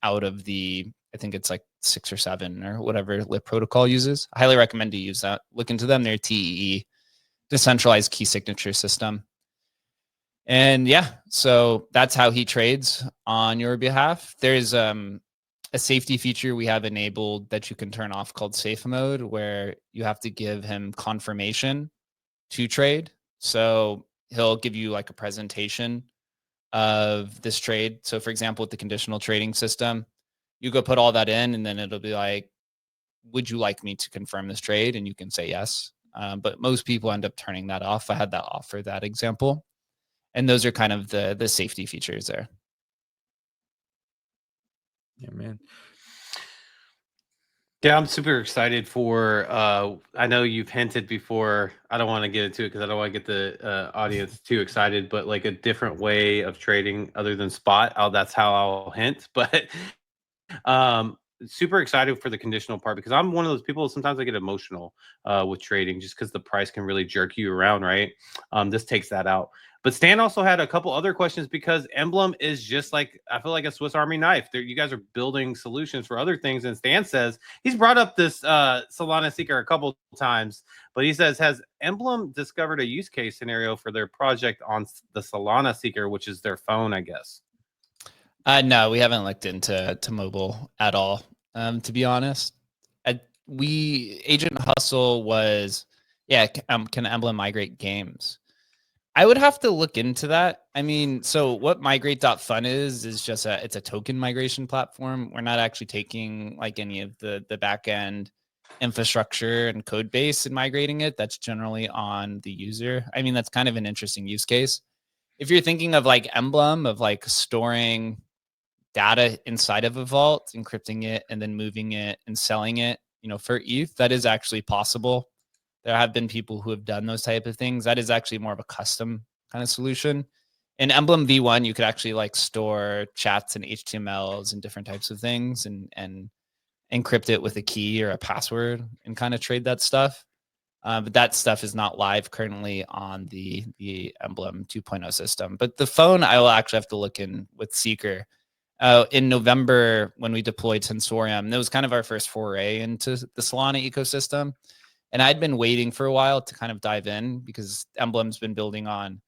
out of the, I think it's like 6 or 7 or whatever LIP protocol uses. I highly recommend to use that. Look into them. They're TEE, decentralized key signature system. And yeah, so that's how he trades on your behalf. There's a safety feature we have enabled that you can turn off called safe mode, where you have to give him confirmation to trade. So he'll give you like a presentation of this trade. So for example, with the conditional trading system, you go put all that in and then it'll be like, would you like me to confirm this trade? And you can say yes. But most people end up turning that off. I had that off for that example. And those are kind of the safety features there. Yeah, man. Yeah, I'm super excited for. I know you've hinted before. I don't want to get into it because I don't want to get the audience too excited. But like a different way of trading other than spot. That's how I'll hint. But super excited for the conditional part because I'm one of those people. Sometimes I get emotional with trading just because the price can really jerk you around, right? This takes that out. But Stan also had a couple other questions because Emblem is just like, I feel like a Swiss Army knife. You guys are building solutions for other things. And Stan says he's brought up this Solana Seeker a couple times, but he says, has Emblem discovered a use case scenario for their project on the Solana Seeker, which is their phone, I guess? No, we haven't looked into mobile at all. To be honest, Agent Hustle was, can Emblem migrate games? I would have to look into that. I mean, so what Migrate.fun is just it's a token migration platform. We're not actually taking like any of the back end infrastructure and code base and migrating it. That's generally on the user. I mean, that's kind of an interesting use case. If you're thinking of like Emblem, of like storing data inside of a vault, encrypting it, and then moving it and selling it, for ETH, that is actually possible. There have been people who have done those type of things. That is actually more of a custom kind of solution. In Emblem V1, you could actually like store chats and HTMLs and different types of things and encrypt it with a key or a password and kind of trade that stuff. But that stuff is not live currently on the Emblem 2.0 system. But the phone, I will actually have to look in with Seeker. In November, when we deployed Sensorium, that was kind of our first foray into the Solana ecosystem. And I'd been waiting for a while to kind of dive in because Emblem's been building on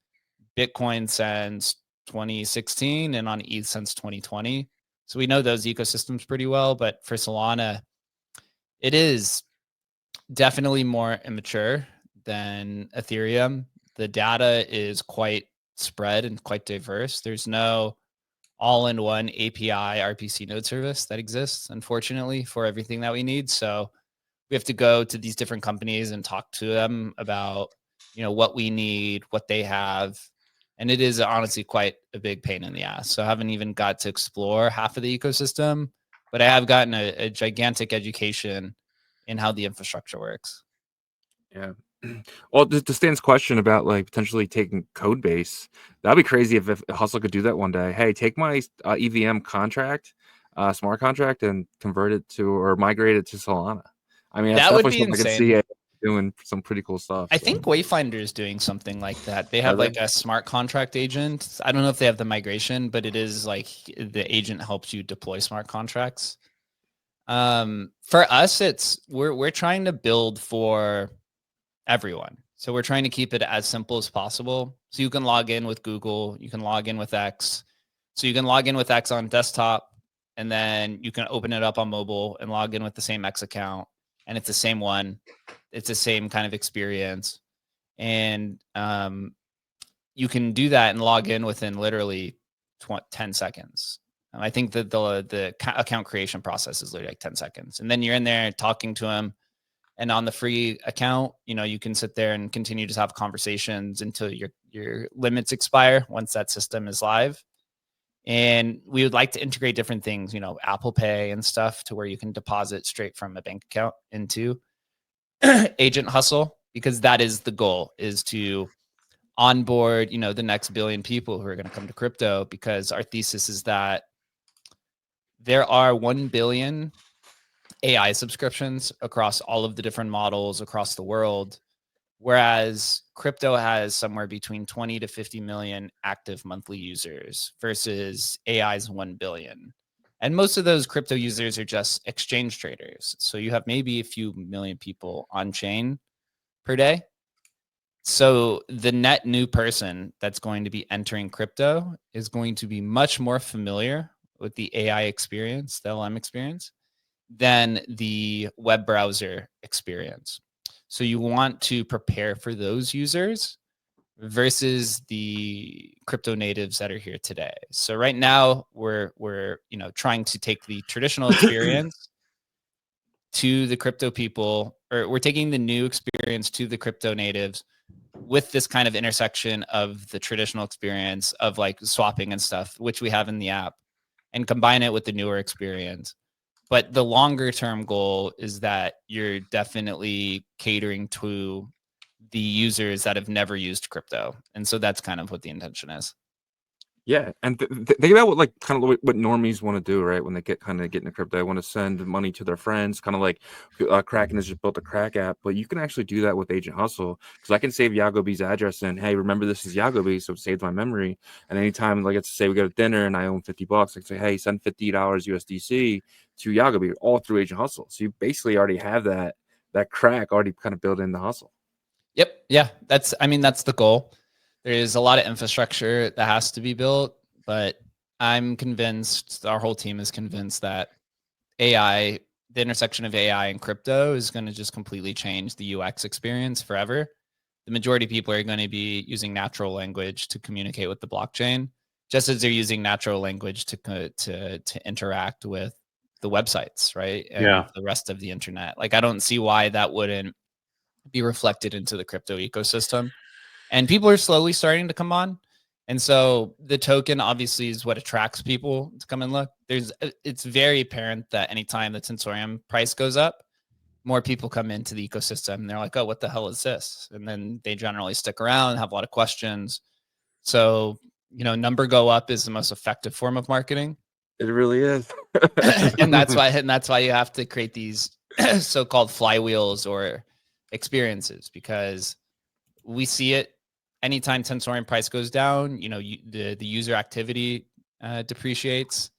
Bitcoin since 2016 and on ETH since 2020. So we know those ecosystems pretty well. But for Solana, it is definitely more immature than Ethereum. The data is quite spread and quite diverse. There's no all-in-one API RPC node service that exists, unfortunately, for everything that we need. So we have to go to these different companies and talk to them about, what we need, what they have. And it is honestly quite a big pain in the ass. So I haven't even got to explore half of the ecosystem, but I have gotten a gigantic education in how the infrastructure works. Yeah. Well, to Stan's question about like potentially taking code base, that'd be crazy if Hustle could do that one day. Hey, take my EVM contract, smart contract, and convert it to or migrate it to Solana. I mean, that's That would definitely be something I could insane. see it doing some pretty cool stuff. I think Wayfinder is doing something like that. They Are have they? like a smart contract agent. I don't know if they have the migration, but it is like the agent helps you deploy smart contracts. For us, we're trying to build for everyone. So we're trying to keep it as simple as possible. So you can log in with Google, you can log in with X. So you can log in with X on desktop, and then you can open it up on mobile and log in with the same X account, and it's the same one. It's the same kind of experience, and you can do that and log in within literally 10 seconds. I think that the account creation process is literally like 10 seconds, and then you're in there talking to them. And on the free account, you can sit there and continue to have conversations until your limits expire once that system is live. And we would like to integrate different things, Apple Pay and stuff, to where you can deposit straight from a bank account into Agent Hustle, because that is the goal, is to onboard, the next billion people who are going to come to crypto, because our thesis is that there are 1 billion AI subscriptions across all of the different models across the world, whereas crypto has somewhere between 20 to 50 million active monthly users versus AI's 1 billion. And most of those crypto users are just exchange traders. So you have maybe a few million people on chain per day. So the net new person that's going to be entering crypto is going to be much more familiar with the AI experience, the LM experience, than the web browser experience. So you want to prepare for those users versus the crypto natives that are here today. So right now we're trying to take the traditional experience to the crypto people, or we're taking the new experience to the crypto natives with this kind of intersection of the traditional experience of like swapping and stuff, which we have in the app, and combine it with the newer experience. But the longer term goal is that you're definitely catering to the users that have never used crypto. And so that's kind of what the intention is. Yeah, and think about what like kind of what normies want to do, right? When they get into crypto, they want to send money to their friends, kind of like Kraken has just built a Crack app, but you can actually do that with Agent Hustle because I can save Yagobi's address and hey, remember this is Yagobi, so it saves my memory. And anytime, like let's say we go to dinner and I own $50, I can say, hey, send $50 USDC to Yagobi, all through Agent Hustle. So you basically already have that crack already kind of built in the hustle. Yep. Yeah. That's the goal. There's a lot of infrastructure that has to be built, but I'm convinced, our whole team is convinced that AI, the intersection of AI and crypto is going to just completely change the UX experience forever. The majority of people are going to be using natural language to communicate with the blockchain, just as they're using natural language to interact with the websites, right? And the rest of the internet. Like, I don't see why that wouldn't be reflected into the crypto ecosystem. And people are slowly starting to come on. And so the token obviously is what attracts people to come and look. It's very apparent that anytime the Tensorium price goes up, more people come into the ecosystem and they're like, oh, what the hell is this? And then they generally stick around, have a lot of questions. So, number go up is the most effective form of marketing. It really is. and that's why you have to create these so-called flywheels or experiences, because we see it anytime Tensorium price goes down, the user activity depreciates.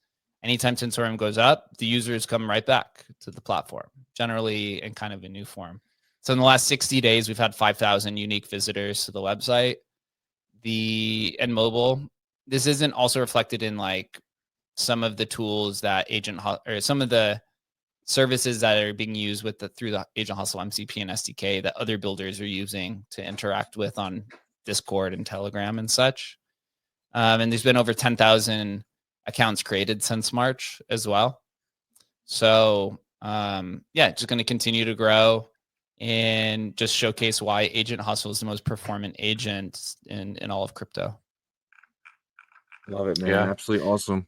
Anytime Tensorium goes up, the users come right back to the platform, generally in kind of a new form. So in the last 60 days, we've had 5,000 unique visitors to the website. And mobile, this isn't also reflected in like some of the tools that some of the services that are being used through the Agent Hustle MCP and SDK that other builders are using to interact with on Discord and Telegram and such. And there's been over 10,000 accounts created since March as well. So just going to continue to grow and just showcase why Agent Hustle is the most performant agent in all of crypto. Love it, man. Yeah. Absolutely awesome.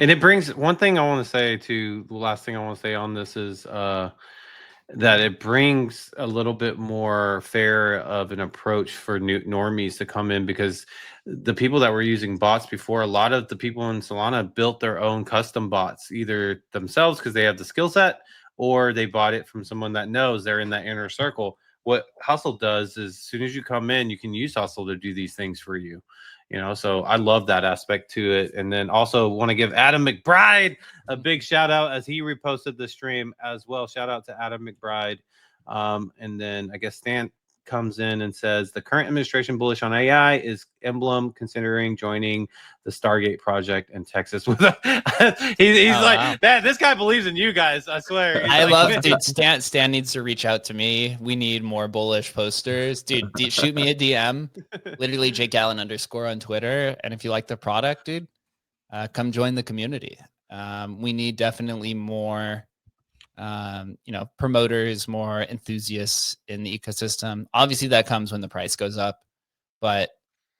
And it brings one thing I want to say the last thing I want to say on this is that it brings a little bit more fair of an approach for new normies to come in, because the people that were using bots before, a lot of the people in Solana built their own custom bots, either themselves because they have the skill set, or they bought it from someone that knows they're in that inner circle. What Hustle does is as soon as you come in, you can use Hustle to do these things for you. So I love that aspect to it. And then also want to give Adam McBride a big shout out as he reposted the stream as well. Shout out to Adam McBride. And then I guess Stan comes in and says the current administration bullish on AI. Is Emblem considering joining the Stargate project in Texas with he's like, wow. Man, this guy believes in you guys, I swear. I love, dude, Stan needs to reach out to me. We need more bullish posters. Dude, shoot me a DM, literally Gallen _ on Twitter. And if you like the product, dude, come join the community. We need definitely more promoters, more enthusiasts in the ecosystem. Obviously that comes when the price goes up, but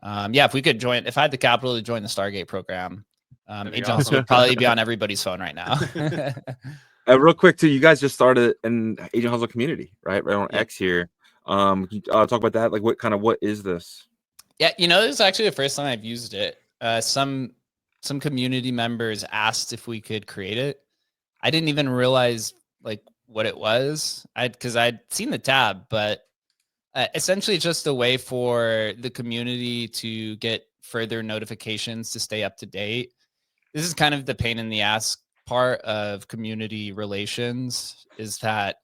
if we could if I had the capital to join the Stargate program, Agent Hustle would probably be on everybody's phone right now. Real quick too, you guys just started an Agent Hustle community, right on X here. Can you talk about that? Like what is this? Yeah, this is actually the first time I've used it. Some community members asked if we could create it. I didn't even realize like what it was, because I'd seen the tab, but essentially it's just a way for the community to get further notifications to stay up to date. This is kind of the pain in the ass part of community relations, is that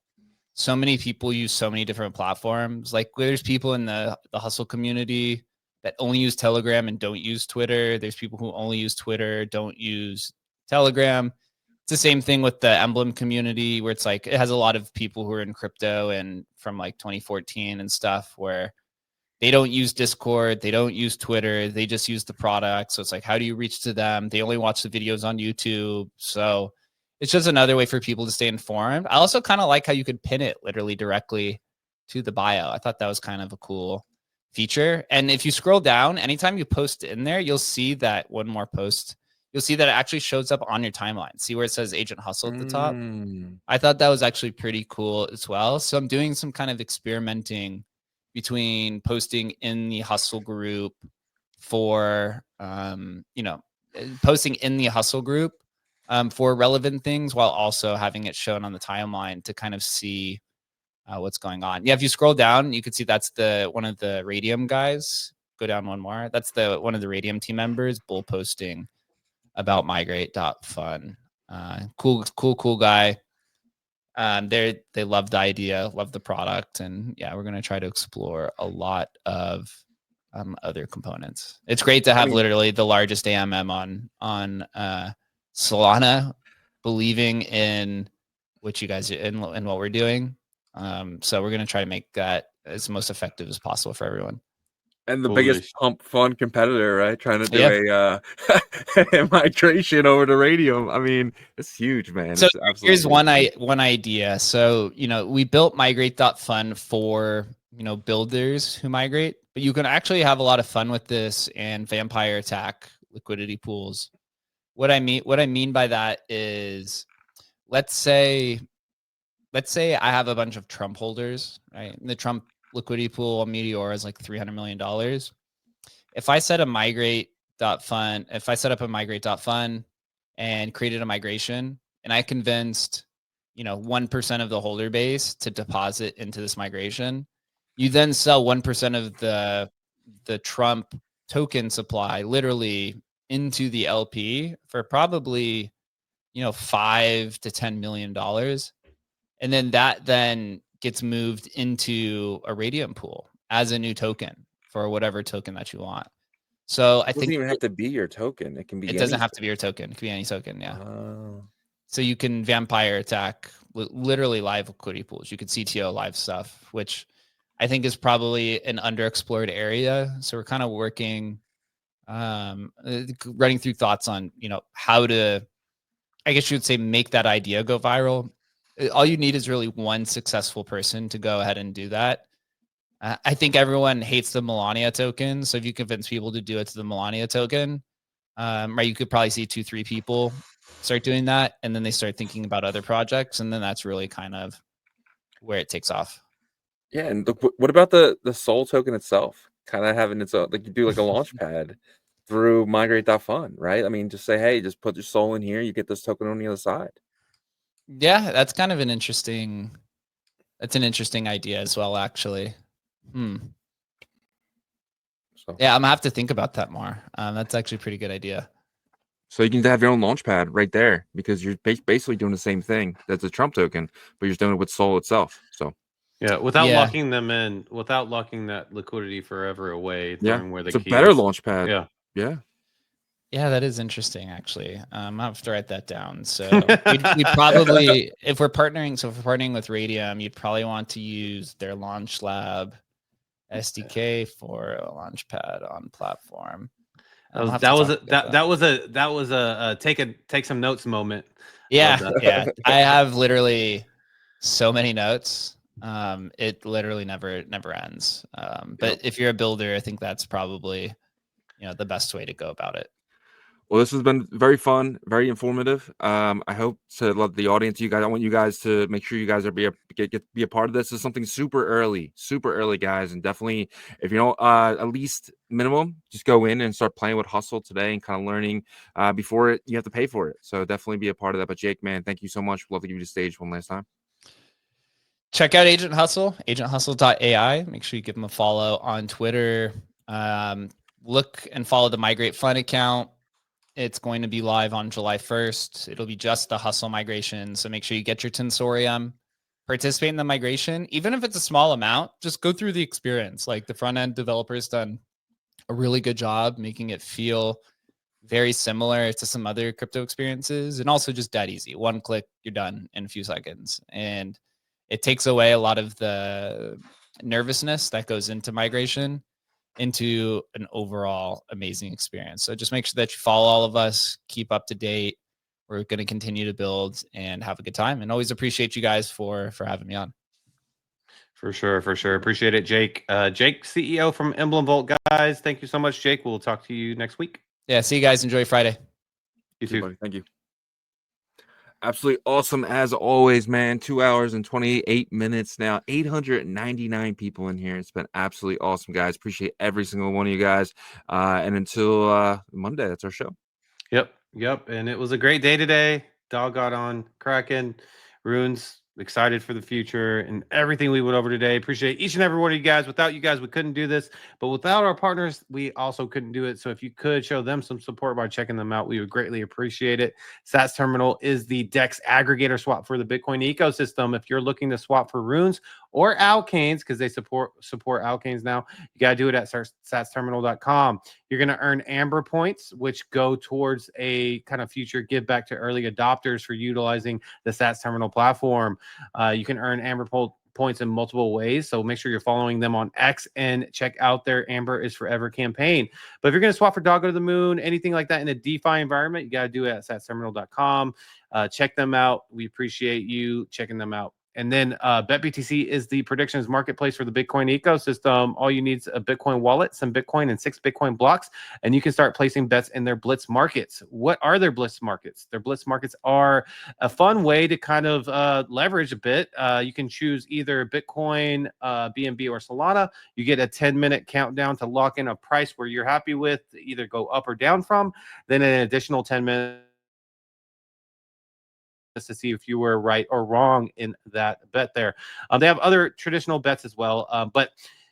so many people use so many different platforms. Like there's people in the Hustle community that only use Telegram and don't use Twitter. There's people who only use Twitter, don't use Telegram. It's the same thing with the Emblem community, where it's like it has a lot of people who are in crypto and from like 2014 and stuff, where they don't use Discord, they don't use Twitter, they just use the product. So it's like, how do you reach to them? They only watch the videos on YouTube. So it's just another way for people to stay informed. I also kind of like how you could pin it literally directly to the bio. I thought that was kind of a cool feature. And if you scroll down, anytime you post in there, you'll see that one more post. You'll see that it actually shows up on your timeline. See where it says Agent Hustle at the top? I thought that was actually pretty cool as well. So I'm doing some kind of experimenting between posting in the Hustle group for, posting in the Hustle group for relevant things, while also having it shown on the timeline to kind of see what's going on. Yeah, if you scroll down, you can see that's one of the Radium guys. Go down one more. That's one of the Radium team members, bull posting about Migrate.fun. Cool guy. They love the idea, love the product, and yeah, we're gonna try to explore a lot of other components. It's great to have literally the largest AMM on Solana, believing in what you guys in what we're doing. So we're gonna try to make that as most effective as possible for everyone. And the biggest pump fun competitor, right? Trying to do a migration over to Radium. I mean, it's huge, man. So here's one idea. So, we built Migrate.fun for, builders who migrate, but you can actually have a lot of fun with this and vampire attack liquidity pools. What I mean by that is, let's say I have a bunch of Trump holders, right? And the Trump liquidity pool on Meteor is like $300 million. If I set up a Migrate.fun and created a migration, and I convinced, 1% of the holder base to deposit into this migration, you then sell 1% of the Trump token supply literally into the LP for probably, $5 to $10 million. And then that gets moved into a Radium pool as a new token for whatever token that you want. So I think it doesn't even have to be your token. It can be. It doesn't have to be your token. It can be any token. Yeah. So you can vampire attack literally live liquidity pools. You could CTO live stuff, which I think is probably an underexplored area. So we're kind of working, running through thoughts on, how to, I guess you would say, make that idea go viral. All you need is really one successful person to go ahead and do that. I think everyone hates the Melania token. So if you convince people to do it to the Melania token, right, you could probably see 2-3 people start doing that. And then they start thinking about other projects. And then that's really kind of where it takes off. Yeah. And what about the Soul token itself? Kind of having its own, like you do like a Launchpad through Migrate.fun, right? I mean, just say, hey, just put your Soul in here. You get this token on the other side. Yeah, that's kind of an interesting idea as well, actually. So yeah, I'm gonna have to think about that more. That's actually a pretty good idea. So you can have your own Launchpad right there, because you're basically doing the same thing. That's a Trump token, but you're doing it with Soul itself. So yeah, without locking them in, without locking that liquidity forever away, throwing where the it's a keys. better Launchpad. Yeah, that is interesting, actually. I have to write that down. So we'd probably, if we're partnering with Radium, you'd probably want to use their Launch Lab SDK for a Launchpad on platform. That was a take some notes moment. Yeah. I have literally so many notes. It literally never ends. But if you're a builder, I think that's probably, the best way to go about it. Well, this has been very fun, very informative. I hope to let the audience, I want you guys to make sure you guys are be a part of this. This is something super early, guys. And definitely, if you know, at least minimum, just go in and start playing with Hustle today and kind of learning before you have to pay for it. So definitely be a part of that. But Jake, man, thank you so much. We'd love to give you the stage one last time. Check out Agent Hustle, agenthustle.ai. Make sure you give them a follow on Twitter. Look and follow the Migrate.fun account. It's going to be live on July 1st. It'll be just the Hustle migration. So make sure you get your Tensorium, participate in the migration. Even if it's a small amount, just go through the experience. Like the front end developer's done a really good job making it feel very similar to some other crypto experiences, and also just that easy. One click, you're done in a few seconds. And it takes away a lot of the nervousness that goes into migration into an overall amazing experience. So just make sure that you follow all of us, keep up to date. We're going to continue to build and have a good time, and always appreciate you guys for having me on. For sure. Appreciate it, Jake. Jake, CEO from Emblem Vault, guys. Thank you so much, Jake. We'll talk to you next week. Yeah, see you guys. Enjoy Friday. You too, buddy. Thank you. Absolutely awesome as always, man. 2 hours and 28 minutes now. 899 people in here. It's been absolutely awesome, guys. Appreciate every single one of you guys. And until Monday, that's our show. Yep. And it was a great day today. Dog got on Kraken, Runes. Excited for the future and everything we went over today. Appreciate each and every one of you guys. Without you guys, we couldn't do this. But without our partners, we also couldn't do it. So if you could show them some support by checking them out, we would greatly appreciate it. Sats Terminal is the DEX aggregator swap for the Bitcoin ecosystem. If you're looking to swap for Runes or Alkanes, because they support Alkanes now, you got to do it at satsterminal.com. You're going to earn Amber points, which go towards a kind of future give back to early adopters for utilizing the Sats Terminal platform. You can earn Amber points in multiple ways, so make sure you're following them on X and check out their Amber is Forever campaign. But if you're going to swap for Doggo to the Moon, anything like that in a DeFi environment, you got to do it at satsterminal.com. Check them out. We appreciate you checking them out. And then BetBTC is the predictions marketplace for the Bitcoin ecosystem. All you need is a Bitcoin wallet, some Bitcoin, and 6 Bitcoin blocks, and you can start placing bets in their Blitz markets. What are their Blitz markets? Their Blitz markets are a fun way to kind of leverage a bit. You can choose either Bitcoin, BNB, or Solana. You get a 10-minute countdown to lock in a price where you're happy with, to either go up or down from. Then an additional 10 minutes to see if you were right or wrong in that bet there. They have other traditional bets as well, but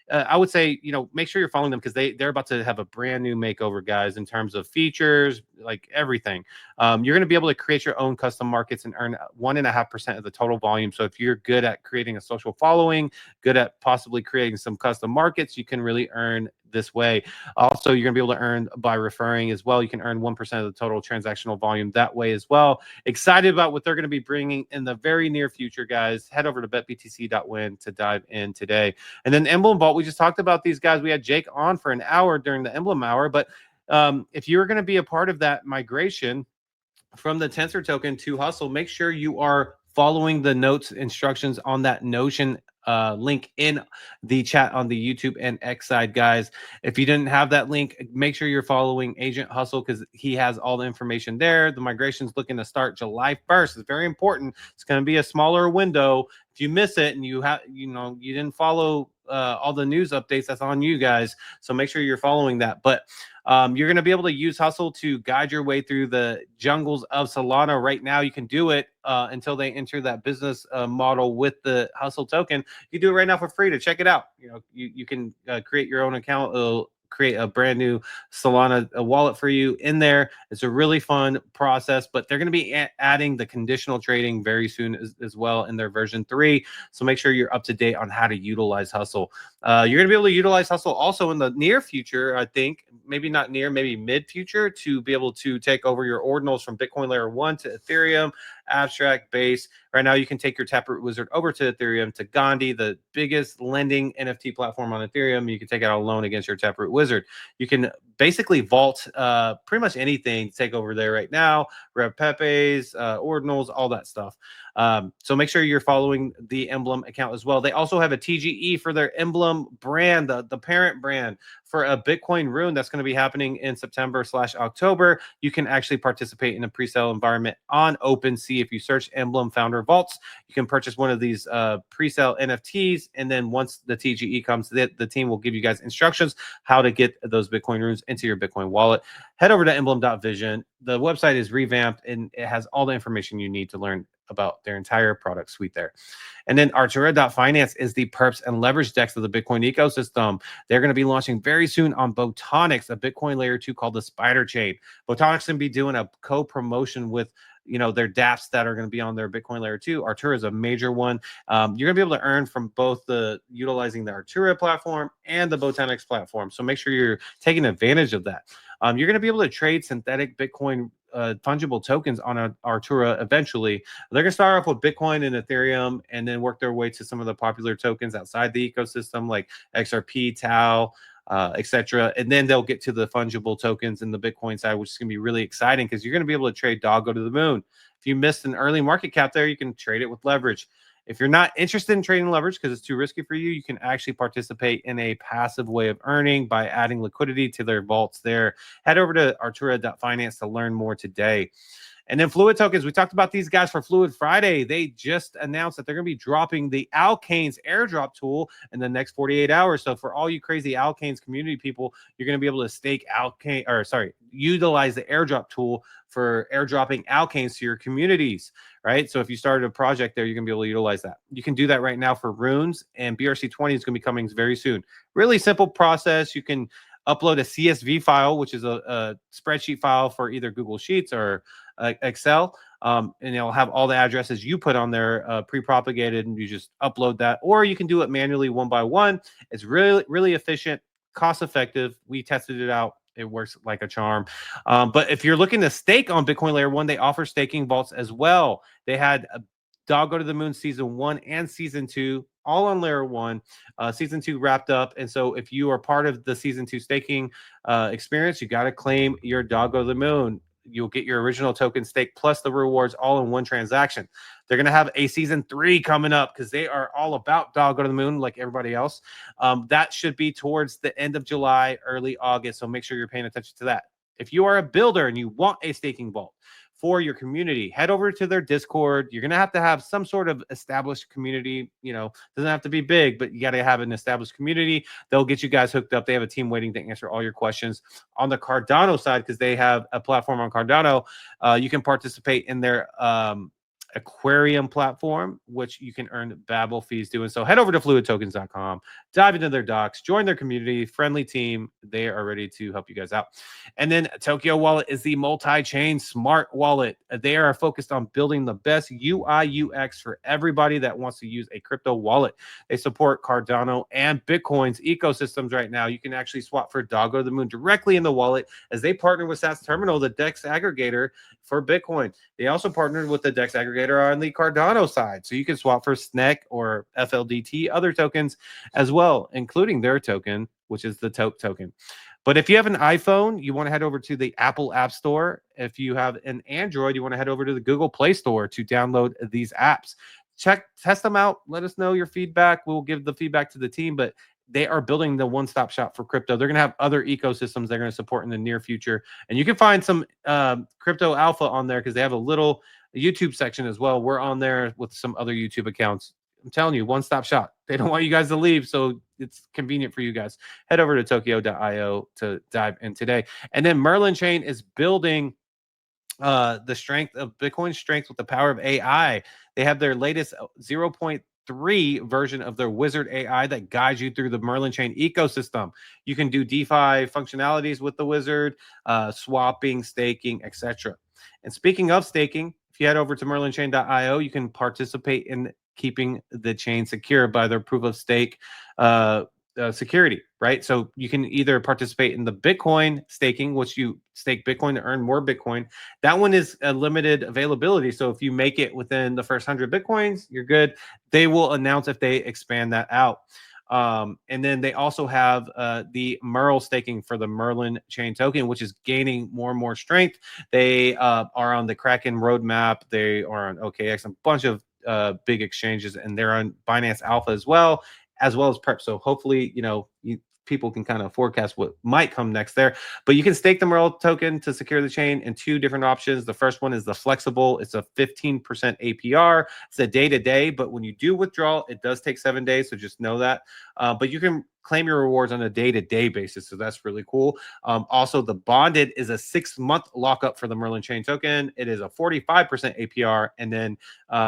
I would say, make sure you're following them because they're about to have a brand new makeover, guys, in terms of features, like everything. You're going to be able to create your own custom markets and earn 1.5% of the total volume. So if you're good at creating a social following, good at possibly creating some custom markets, you can really earn this way. Also, you're going to be able to earn by referring as well. You can earn 1% of the total transactional volume that way as well. Excited about what they're going to be bringing in the very near future, guys. Head over to betbtc.win to dive in today. And then Emblem Vault, we just talked about these guys. We had Jake on for an hour during the Emblem Hour, but if you're going to be a part of that migration from the Tensor token to Hustle, make sure you are following the notes instructions on that Notion link in the chat on the YouTube and X side, guys. If you didn't have that link, make sure you're following Agent Hustle because he has all the information there. The migration's looking to start July 1st. It's very important. It's going to be a smaller window. If you miss it and you didn't follow all the news updates, that's on you guys. So make sure you're following that. But you're going to be able to use Hustle to guide your way through the jungles of Solana. Right now, you can do it until they enter that business model with the Hustle token. You can do it right now for free to check it out. You can create your own account. It'll create a brand new Solana wallet for you in there. It's a really fun process, but they're going to be adding the conditional trading very soon as well in their version 3. So make sure you're up to date on how to utilize Hustle. You're going to be able to utilize Hustle also in the near future, I think, maybe not near, maybe mid future, to be able to take over your ordinals from Bitcoin layer 1 to Ethereum, Abstract, Base. Right now, you can take your Taproot Wizard over to Ethereum, to Gandhi, the biggest lending NFT platform on Ethereum. You can take out a loan against your Taproot Wizard. You can basically vault pretty much anything to take over there right now. Rev Pepes, ordinals, all that stuff. So make sure you're following the Emblem account as well. They also have a TGE for their Emblem brand, the parent brand, for a Bitcoin rune that's going to be happening in September/October. You can actually participate in a pre-sale environment on OpenSea. If you search Emblem Founder Vaults, you can purchase one of these pre-sale NFTs. And then once the TGE comes, the team will give you guys instructions how to get those Bitcoin runes into your Bitcoin wallet. Head over to emblem.vision. The website is revamped and it has all the information you need to learn about their entire product suite there. And then Artura.finance is the perps and leverage DEX of the Bitcoin ecosystem. They're going to be launching very soon on Botonix, a Bitcoin layer 2 called the Spider Chain. Botonix going to be doing a co-promotion with their dApps that are going to be on their Bitcoin layer 2. Artura is a major one. You're going to be able to earn from both utilizing the Artura platform and the Botonix platform. So make sure you're taking advantage of that. You're going to be able to trade synthetic Bitcoin fungible tokens on Artura eventually. They're going to start off with Bitcoin and Ethereum and then work their way to some of the popular tokens outside the ecosystem like XRP, Tau, etc. And then they'll get to the fungible tokens in the Bitcoin side, which is going to be really exciting because you're going to be able to trade Doggo to the moon. If you missed an early market cap there, you can trade it with leverage. If you're not interested in trading leverage because it's too risky for you, you can actually participate in a passive way of earning by adding liquidity to their vaults there. Head over to Artura.finance to learn more today. And then Fluid tokens, we talked about these guys for Fluid Friday. They just announced that they're going to be dropping the Alkanes airdrop tool in the next 48 hours. So for all you crazy Alkanes community people, you're going to be able to stake utilize the airdrop tool for airdropping Alkanes to your communities, right? So if you started a project there, you're going to be able to utilize that. You can do that right now for runes, and BRC20 is going to be coming very soon. Really simple process. You can upload a CSV file, which is a spreadsheet file for either Google Sheets or Excel, and it'll have all the addresses you put on there pre-propagated, and you just upload that. Or you can do it manually one by one. It's really, really efficient, cost-effective. We tested it out. It works like a charm. But if you're looking to stake on Bitcoin Layer 1, they offer staking vaults as well. They had a Doggo to the Moon Season 1 and Season 2, all on Layer 1. Season 2 wrapped up. And so if you are part of the Season 2 staking experience, you got to claim your Doggo to the Moon. You'll get your original token stake plus the rewards all in one transaction. They're going to have a Season 3 coming up because they are all about Doggo to the Moon like everybody else. That should be towards the end of July, early August. So make sure you're paying attention to that. If you are a builder and you want a staking vault for your community, head over to their Discord. You're going to have some sort of established community. Doesn't have to be big, but you got to have an established community. They'll get you guys hooked up. They have a team waiting to answer all your questions. On the Cardano side, because they have a platform on Cardano, you can participate in their Aquarium platform, which you can earn Babel fees doing. So head over to fluidtokens.com, dive into their docs, join their community, friendly team. They are ready to help you guys out. And then Tokyo Wallet is the multi-chain smart wallet. They are focused on building the best UI UX for everybody that wants to use a crypto wallet. They support Cardano and Bitcoin's ecosystems right now. You can actually swap for Doggo to the Moon directly in the wallet as they partner with Sats Terminal, the DEX aggregator for Bitcoin. They also partnered with the DEX aggregator on the Cardano side. So you can swap for SNEC or FLDT, other tokens as well, including their token, which is the token. But if you have an iPhone, you want to head over to the Apple App Store. If you have an Android, you want to head over to the Google Play Store to download these apps. Test them out. Let us know your feedback. We'll give the feedback to the team, but they are building the one-stop shop for crypto. They're going to have other ecosystems they're going to support in the near future. And you can find some crypto alpha on there because they have a little YouTube section as well. We're on there with some other YouTube accounts. I'm telling you, one-stop shop. They don't want you guys to leave, so it's convenient for you guys. Head over to Tokyo.io to dive in today. And then Merlin Chain is building the strength of Bitcoin's strength with the power of AI. They have their latest 0.3 version of their Wizard AI that guides you through the Merlin Chain ecosystem. You can do DeFi functionalities with the Wizard, swapping, staking, etc. And speaking of staking, if you head over to merlinchain.io, you can participate in keeping the chain secure by their proof of stake security, right? So you can either participate in the Bitcoin staking, which you stake Bitcoin to earn more Bitcoin. That one is a limited availability. So if you make it within the first 100 Bitcoins, you're good. They will announce if they expand that out. And then they also have the Merl staking for the Merlin Chain token, which is gaining more and more strength. They are on the Kraken roadmap. They are on OKX, a bunch of big exchanges, and they're on Binance Alpha as well as Prep. So hopefully, people can kind of forecast what might come next there. But you can stake the Merle token to secure the chain in 2 different options. The first one is the flexible. It's a 15% APR. It's a day-to-day, but when you do withdraw, it does take 7 days, so just know that. But you can claim your rewards on a day-to-day basis, so that's really cool. Also, the bonded is a 6-month lockup for the Merlin Chain token. It is a 45% APR, and then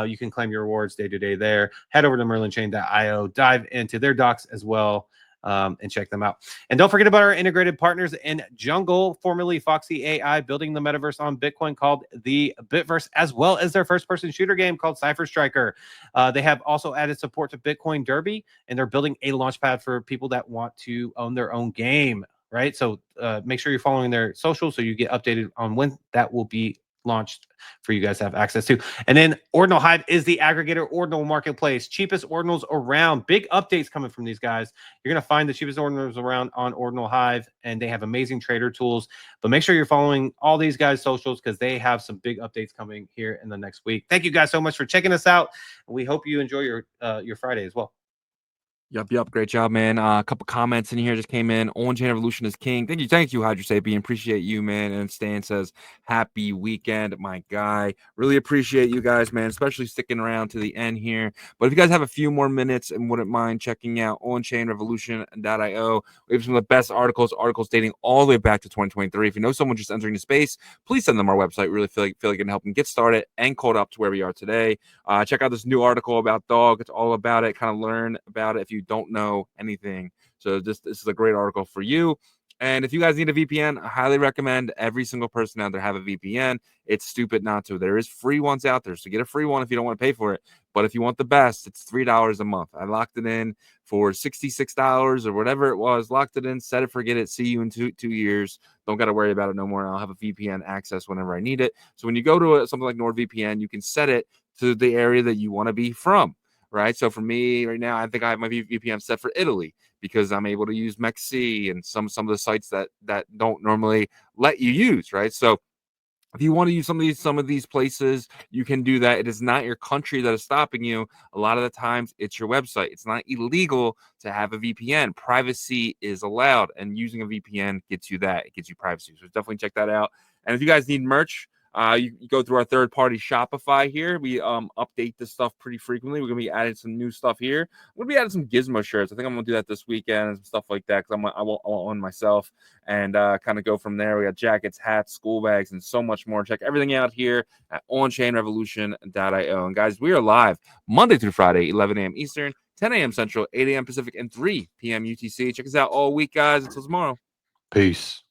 you can claim your rewards day-to-day there. Head over to merlinchain.io, dive into their docs as well, and check them out. And don't forget about our integrated partners in Jungle, formerly Foxy AI, building the metaverse on Bitcoin called the Bitverse, as well as their first-person shooter game called Cypher Striker. They have also added support to Bitcoin Derby, and they're building a launchpad for people that want to own their own game, right? So make sure you're following their socials so you get updated on when that will be launched for you guys to have access to. And then Ordinal Hive is the aggregator Ordinal marketplace, cheapest ordinals around. Big updates coming from these guys. You're going to find the cheapest ordinals around on Ordinal Hive, and they have amazing trader tools. But make sure you're following all these guys' socials because they have some big updates coming here in the next week. Thank you guys so much for checking us out. We hope you enjoy your Friday as well. Yep. Great job, man. A couple comments in here just came in. OnChain Revolution is king. Thank you, Hydrosapian. Appreciate you, man. And Stan says, happy weekend, my guy. Really appreciate you guys, man, especially sticking around to the end here. But if you guys have a few more minutes and wouldn't mind checking out onchainrevolution.io, we have some of the best articles dating all the way back to 2023. If you know someone just entering the space, please send them our website. We really feel like it can help them get started and caught up to where we are today. Check out this new article about Dog. It's all about it. Kind of learn about it if you don't know anything. So this is a great article for you. And if you guys need a VPN, I highly recommend every single person out there have a VPN. It's stupid not to. There is free ones out there, so get a free one if you don't want to pay for it. But if you want the best, it's $3 a month. I locked it in for $66 or whatever it was. Locked it in, set it, forget it. See you in two years. Don't got to worry about it no more. I'll have a VPN access whenever I need it. So when you go to something like NordVPN, you can set it to the area that you want to be from. Right. So for me right now, I think I have my VPN set for Italy because I'm able to use MEXC and some of the sites that don't normally let you use. Right. So if you want to use some of these places, you can do that. It is not your country that is stopping you. A lot of the times it's your website. It's not illegal to have a VPN. Privacy is allowed, and using a VPN gets you that. It gives you privacy. So definitely check that out. And if you guys need merch, you go through our third-party Shopify here. We update this stuff pretty frequently. We're going to be adding some new stuff here. We're going to be adding some Gizmo shirts. I think I'm going to do that this weekend and some stuff like that because I want one myself and kind of go from there. We got jackets, hats, school bags, and so much more. Check everything out here at onchainrevolution.io. And guys, we are live Monday through Friday, 11 a.m. Eastern, 10 a.m. Central, 8 a.m. Pacific, and 3 p.m. UTC. Check us out all week, guys. Until tomorrow. Peace.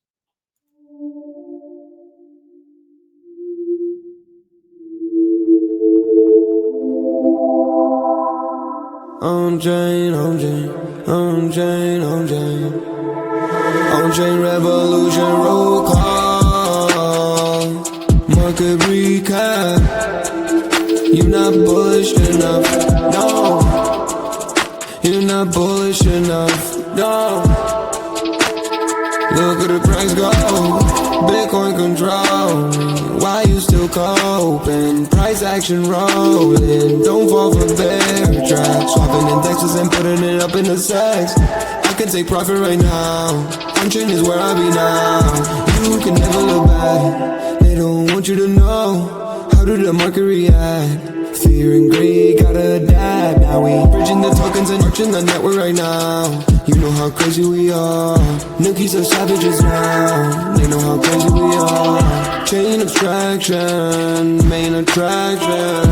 OnChain revolution, roll call, market recap. You're not bullish enough, no. You're not bullish enough, no. Look at the price go, Bitcoin control. Why you still coping? Price action rolling. Don't fall for bear trap. Swapping indexes and putting it up in the sex. I can take profit right now. OnChain is where I be now. You can never look back. They don't want you to know. How did the market react? Fear and greed gotta adapt. Now we bridging the tokens and marching the network right now. You know how crazy we are. Nookies are savages now. They know how crazy we are. Chain abstraction, main attraction.